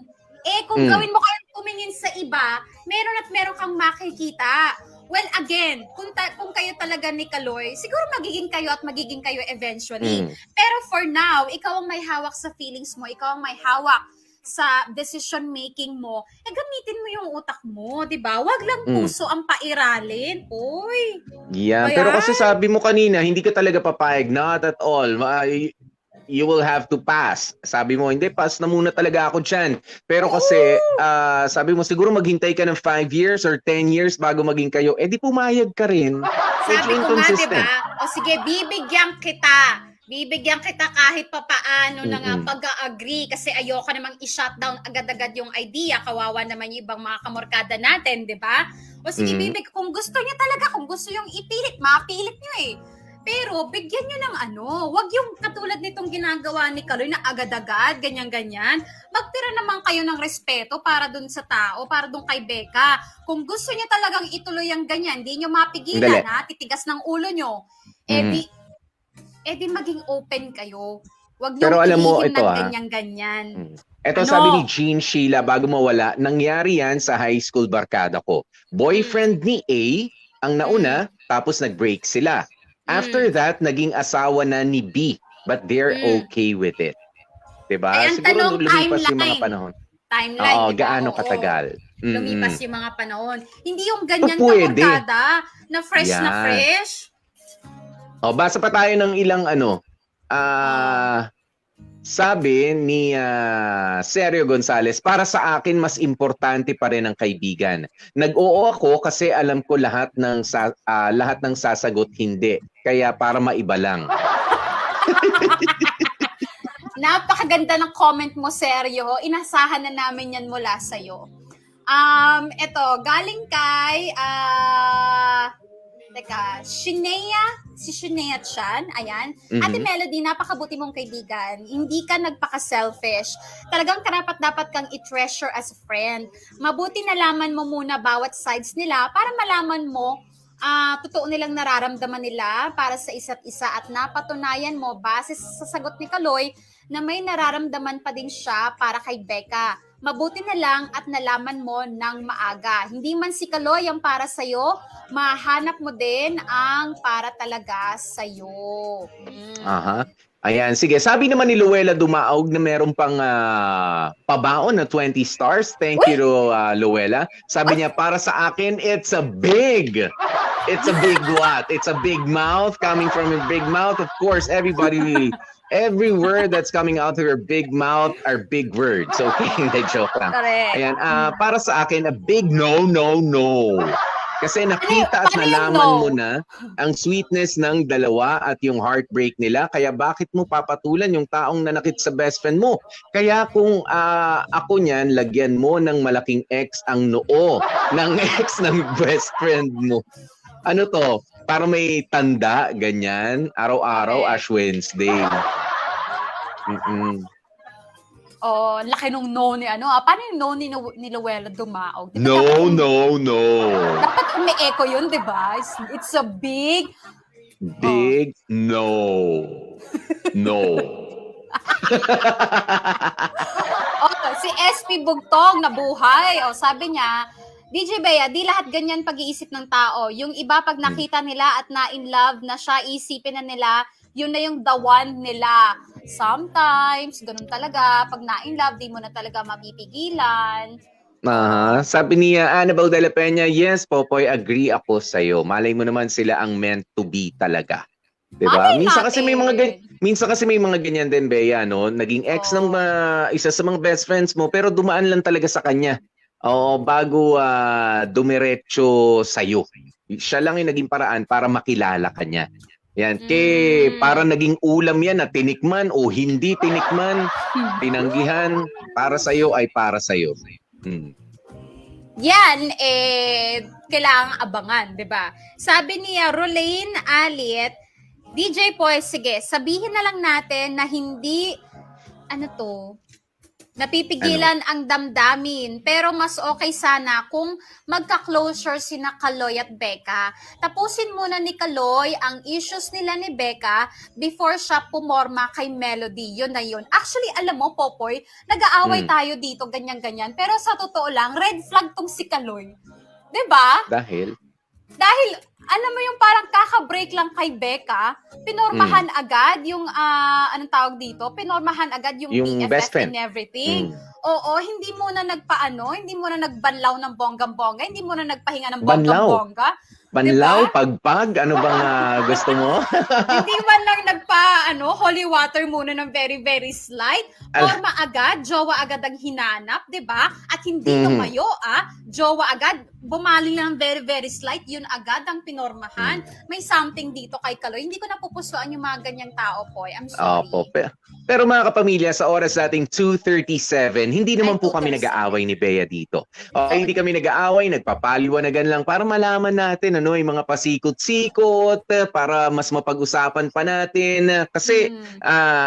Kung gawin mo kayo tumingin sa iba, meron at meron kang makikita. Well, again, kung kayo talaga ni Kaloy, siguro magiging kayo eventually. Pero for now, ikaw ang may hawak sa feelings mo, ikaw ang may hawak sa decision making mo, gamitin mo yung utak mo, 'di ba? Wag lang puso ang pairalin. Uy. Yeah, Ayan. pero kasi sabi mo kanina, hindi ka talaga papayag. Not at all. You will have to pass. Sabi mo, hindi, pass na muna talaga ako dyan. Pero kasi, sabi mo, siguro maghintay ka ng 5 years or 10 years bago maging kayo. Di pumayag ka rin. Sabi ko nga, 'di ba? O sige, bibigyan kita kahit papaano na nga pag-agree kasi ayoko namang i-shutdown agad-agad yung idea. Kawawa naman yung ibang mga kamorkada natin, di ba? O sige, kung gusto niya talaga, kung gusto yung ipilit, mapilit niyo Pero bigyan niyo ng wag yung katulad nitong ginagawa ni Kaloy na agad-agad, ganyan-ganyan. Magtira naman kayo ng respeto para dun sa tao, para dun kay Becca. Kung gusto niya talagang ituloy ang ganyan, hindi niyo mapigilan, titigas ng ulo niyo. Di maging open kayo. Wag niyo Pero alam mo, piliin ito, ng ganyan-ganyan. Eto Ano? sabi ni Jean Sheila bago mawala, nangyari yan sa high school barkada ko. Boyfriend ni A ang nauna, tapos nag-break sila. After that, naging asawa na ni B, but they're okay with it. Diba? Ay, ang Siguro tanong, lumipas yung mga timeline. panahon. Timeline, Oo, di ba? gaano Oo. katagal. Lumipas yung mga panahon. Hindi yung ganyan Pwede. kabarkada na fresh na Yan. fresh. O, basa pa tayo ng ilang sabi ni Sergio Gonzalez, para sa akin mas importante pa rin ang kaibigan. Nag-oo ako kasi alam ko lahat ng sasagot hindi. Kaya para maiba lang. Napakaganda ng comment mo, Sergio. Inasahan na namin yan mula sa'yo. Ito, galing kay, si Shinea Chan, ayan. Ate Melody, napakabuti mong kaibigan. Hindi ka nagpaka-selfish. Talagang karapat-dapat kang i-treasure as a friend. Mabuti nalaman mo muna bawat sides nila para malaman mo totoo nilang nararamdaman nila para sa isa't isa at napatunayan mo base sa sagot ni Kaloy na may nararamdaman pa din siya para kay Becca. Mabuti na lang at nalaman mo ng maaga. Hindi man si Kaloy ang para sa'yo, mahanap mo din ang para talaga sa'yo. Aha. Ayan, sige. Sabi naman ni Luella Dumaog na meron pang pabaon na 20 stars. Thank you, Luella. Sabi niya, para sa akin, it's a big what? It's a big mouth coming from a big mouth. Of course, every word that's coming out of your big mouth are big words. Okay, hindi joke lang. Correct. Ayan, para sa akin, a big no. Kasi nakita at Paano yung nalaman no? mo na ang sweetness ng dalawa at yung heartbreak nila. Kaya bakit mo papatulan yung taong nanakit sa best friend mo? Kaya kung ako niyan, lagyan mo ng malaking X ang noo ng ex ng best friend mo. Ano to? Para may tanda, ganyan. Araw-araw, Ash Wednesday. Oh, laki nung no ni paano yung no ni Luella Dumaog? Di ba No. dapat umi-echo yun, di ba? It's a big... Big no. Si SP Bugtong nabuhay. Sabi niya, DJ Bea, di lahat ganyan pag-iisip ng tao. Yung iba pag nakita nila at na-in love na siya, isipin na nila, yun na yung the one nila. Sometimes, ganun talaga. Pag na-in love, di mo na talaga mapipigilan. Sabi niya, Annabelle de la Peña, yes, Popoy, agree ako sa'yo. Malay mo naman sila ang meant to be talaga. Diba? Malay Minsan kasi may mga natin. ganyan din, Bea, no? Naging ex ng isa sa mga best friends mo, pero dumaan lang talaga sa kanya. Bago dumiretso sa'yo. Siya lang yung naging paraan para makilala ka niya. Yan. Para naging ulam yan na tinikman o hindi tinikman, tinanggihan, para sa'yo ay para sa'yo. Yan, kailangang abangan, di ba? Sabi niya, Rolane Alit, DJ Poy, sige, sabihin na lang natin na hindi, napipigilan ang damdamin. Pero mas okay sana kung magka-closure sina Kaloy at Becca. Tapusin muna ni Kaloy ang issues nila ni Becca before siya pumorma kay Melody. Yun na yun. Actually, alam mo, Popoy, nag-aaway tayo dito, ganyan-ganyan. Pero sa totoo lang, red flag tong si Kaloy. Diba? Dahil, alam mo yung parang kaka-break lang kay Becca, pinormahan agad yung, anong tawag dito? Pinormahan agad yung BFF best friend. and everything. Oo, hindi mo na hindi mo na nagbanlaw ng bonggang-bongga, hindi mo na nagpahinga ng bonggang-bongga. banlaw, Diba? pagpag, ano bang gusto mo? Hindi man lang holy water muna ng very, very slight. Forma agad, jowa agad ang hinanap, di ba? At hindi tumayo, jowa agad, bumali lang very, very slight, yun agad ang pinormahan. May something dito kay Kaloy. Hindi ko napupusuan yung mga ganyang tao, Poy. I'm sorry. Opo, pero mga kapamilya, sa oras nating 2:37, hindi naman po kami 2:37. nag-aaway ni Bea dito. Okay, hindi kami nag-aaway, nagpapaliwanagan lang para malaman natin yung mga pasikot-sikot, para mas mapag-usapan pa natin. Kasi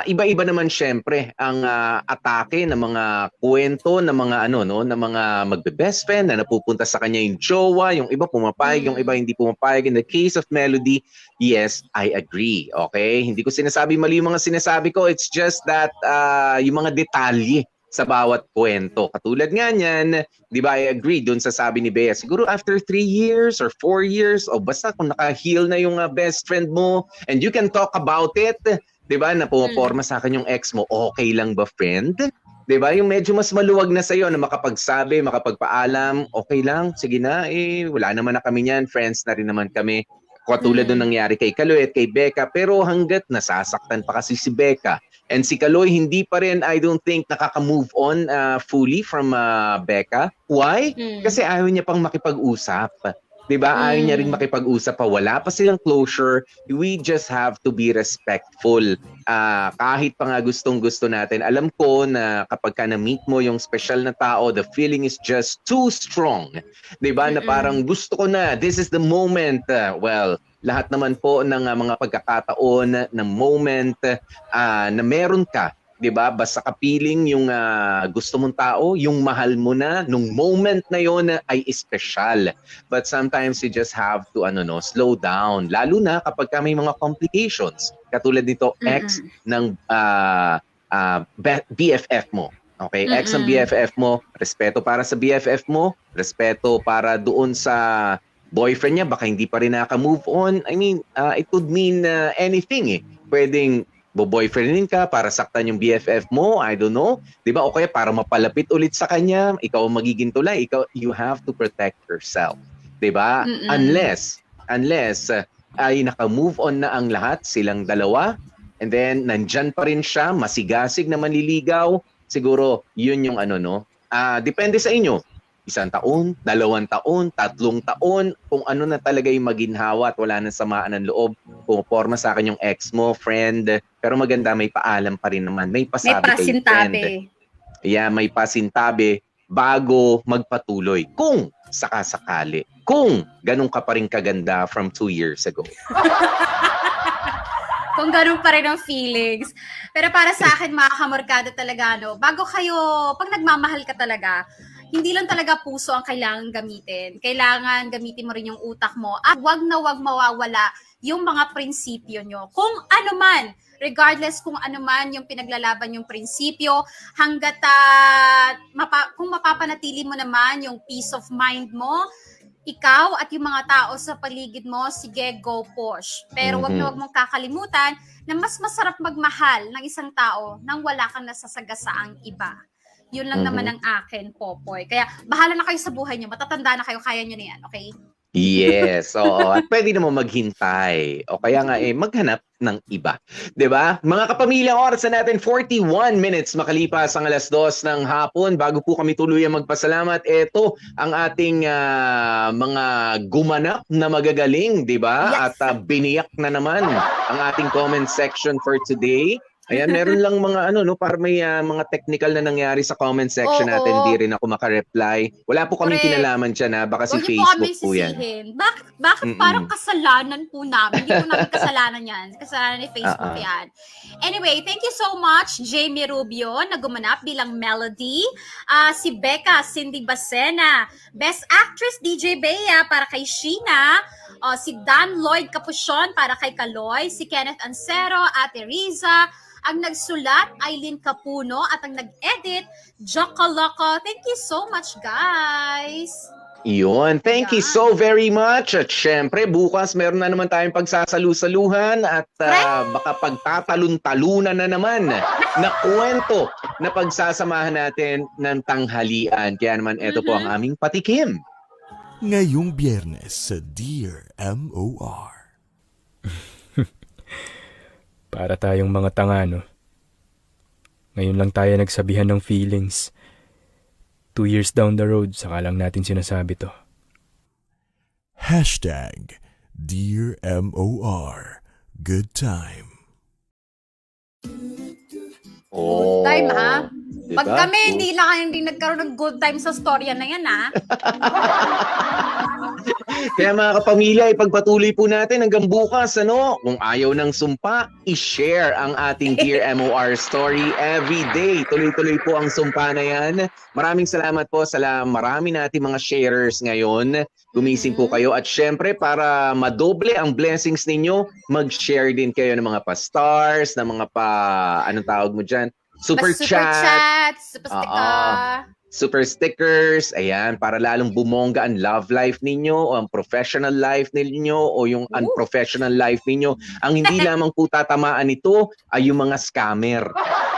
iba-iba naman syempre ang atake ng mga kwento ng mga ng mga magbe-best friend na napupunta sa kanya yung jowa, yung iba pumapayag, yung iba hindi pumapayag. In the case of Melody, yes, I agree. Okay? Hindi ko sinasabi mali yung mga sinasabi ko. It's just that yung mga detalye sa bawat kwento. Katulad nga niyan, di ba, I agree dun sa sabi ni Bea, siguro after 3 years or 4 years, o basta kung naka-heal na yung best friend mo, and you can talk about it, di ba, na pumaporma sa akin yung ex mo, okay lang ba, friend? Di ba, yung medyo mas maluwag na sa'yo na makapagsabi, makapagpaalam, okay lang, sige na, wala naman na kami niyan, friends na rin naman kami. Katulad nung nangyari kay Kaloy at kay Becca, pero hanggat nasasaktan pa kasi si Becca, and si Kaloy hindi pa rin, I don't think, nakaka-move on fully from Becca. Why? Kasi ayaw niya pang makipag-usap. Diba? Ayaw niya rin makipag-usap pa. Wala pa silang closure. We just have to be respectful. Kahit pa nga gustong-gusto natin, alam ko na kapag ka na-meet mo yung special na tao, the feeling is just too strong. Diba? Na parang gusto ko na, this is the moment. Well, lahat naman po ng mga pagkakataon ng moment na meron ka, 'di ba? Basta kapiling yung gusto mong tao, yung mahal mo na nung moment na yon ay special. But sometimes you just have to slow down, lalo na kapag may mga complications. Katulad nito, ex ng BFF mo. Okay, ex ng BFF mo, respeto para sa BFF mo, respeto para doon sa boyfriend niya, baka hindi pa rin naka-move on. I mean, it could mean anything eh. Pwedeng boyfriendin ka para saktan yung BFF mo, I don't know. Diba? O kaya para mapalapit ulit sa kanya, ikaw ang magiging tulay. You have to protect yourself. Diba? Unless ay naka-move on na ang lahat, silang dalawa, and then nandyan pa rin siya, masigasig na manliligaw, siguro yun yung depende sa inyo. 1 taon, 2 taon, 3 taon, kung ano na talaga yung maginhawa at wala nang samaan ng loob. Pumaporma sa akin yung ex mo, friend, pero maganda may paalam pa rin naman. May pasabi kay friend. Yeah, may pasintabi bago magpatuloy. Kung sakasakali. Kung ganun ka pa rin kaganda from 2 years ago. Kung ganun pa rin ang feelings. Pero para sa akin, mga kamorkada talaga, bago kayo, pag nagmamahal ka talaga, hindi lang talaga puso ang kailangan gamitin. Kailangan gamitin mo rin yung utak mo. At wag na wag mawawala yung mga prinsipyo nyo. Kung ano man, regardless kung ano man yung pinaglalaban yung prinsipyo, hanggat kung mapapanatili mo naman yung peace of mind mo, ikaw at yung mga tao sa paligid mo, sige, go push. Pero wag na wag mong kakalimutan na mas masarap magmahal ng isang tao nang wala kang nasasagasaang iba. Yun lang naman ang akin, Popoy. Kaya bahala na kayo sa buhay niyo. Matatanda na kayo, kaya niyo na yan, okay? Yes, oo. At pwede naman maghintay. O kaya nga maghanap ng iba. 'Di ba? Mga kapamilya, oras na natin 41 minutes makalipas ang 2:00 ng hapon. Bago po kami tuluyang magpasalamat, ito ang ating mga gumanap na magagaling, 'di ba? Yes. At biniyak na naman ang ating comment section for today. Ayan, meron lang mga para may mga technical na nangyari sa comment section natin, hindi rin ako maka-reply. Wala po kaming kinalaman dyan baka si Facebook po yan. Bakit parang kasalanan po namin? Hindi po namin kasalanan yan. Kasalanan ni Facebook yan. Anyway, thank you so much, Jamie Rubio, na gumanap bilang Melody. Si Becca, Cindy Bacena. Best Actress, DJ Bea, para kay Sheena. Si Dan Lloyd Capuchon, para kay Kaloy. Si Kenneth Ancero, Ate Riza. Ang nagsulat, Eileen Capuno, at ang nag-edit, Jocko Loco. Thank you so much, guys! Yun, thank you so very much. At syempre, bukas meron na naman tayong pagsasalu-saluhan at baka pagtatalun-talunan na naman na kwento na pagsasamahan natin ng tanghalian. Kaya naman, ito po ang aming patikim. Ngayong Biyernes sa Dear MOR. Para tayong mga tanga, no? Ngayon lang tayo nagsabihan ng feelings. 2 years down the road, saka lang natin sinasabi to. Hashtag Dear MOR. Good time. Good time, ha? Diba? Pag kami, hindi nagkaroon ng good time sa storya na yan, ha? Kaya mga kapamilya, ipagpatuloy po natin hanggang bukas. Kung ayaw ng sumpa, i-share ang ating Dear MOR story every day. Tuloy-tuloy po ang sumpa na yan. Maraming salamat po sa marami nating mga sharers ngayon. Gumising po kayo. At syempre, para madoble ang blessings ninyo, mag-share din kayo ng mga pa-stars, ng mga anong tawag mo dyan? super Super chat, chat, super Oo. sticker. super stickers, ayan, para lalong bumongga ang love life ninyo, o ang professional life ninyo, o yung unprofessional life ninyo. Ang hindi lamang po tatamaan nito ay yung mga scammer.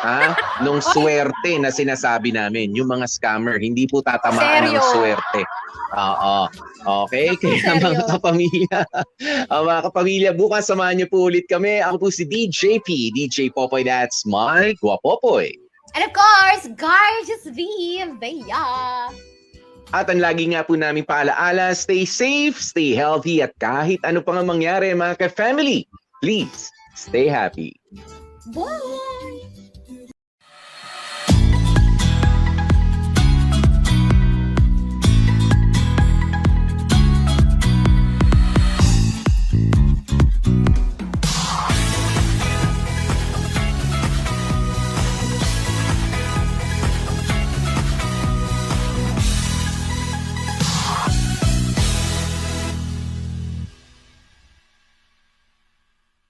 Ha? Nung swerte na sinasabi namin, yung mga scammer, hindi po tatamaan ng Seryo? swerte. Oo. Okay? Kaya Seryo? mga kapamilya, mga kapamilya, bukas samahan niyo po ulit kami. Ako po si DJ P, DJ Popoy, that's my Guapopoy. And of course, gorgeous Viv, Bea. At ang lagi nga po namin paalaala, stay safe, stay healthy, at kahit ano pa nga mangyari mga ka-family, please stay happy. Bye!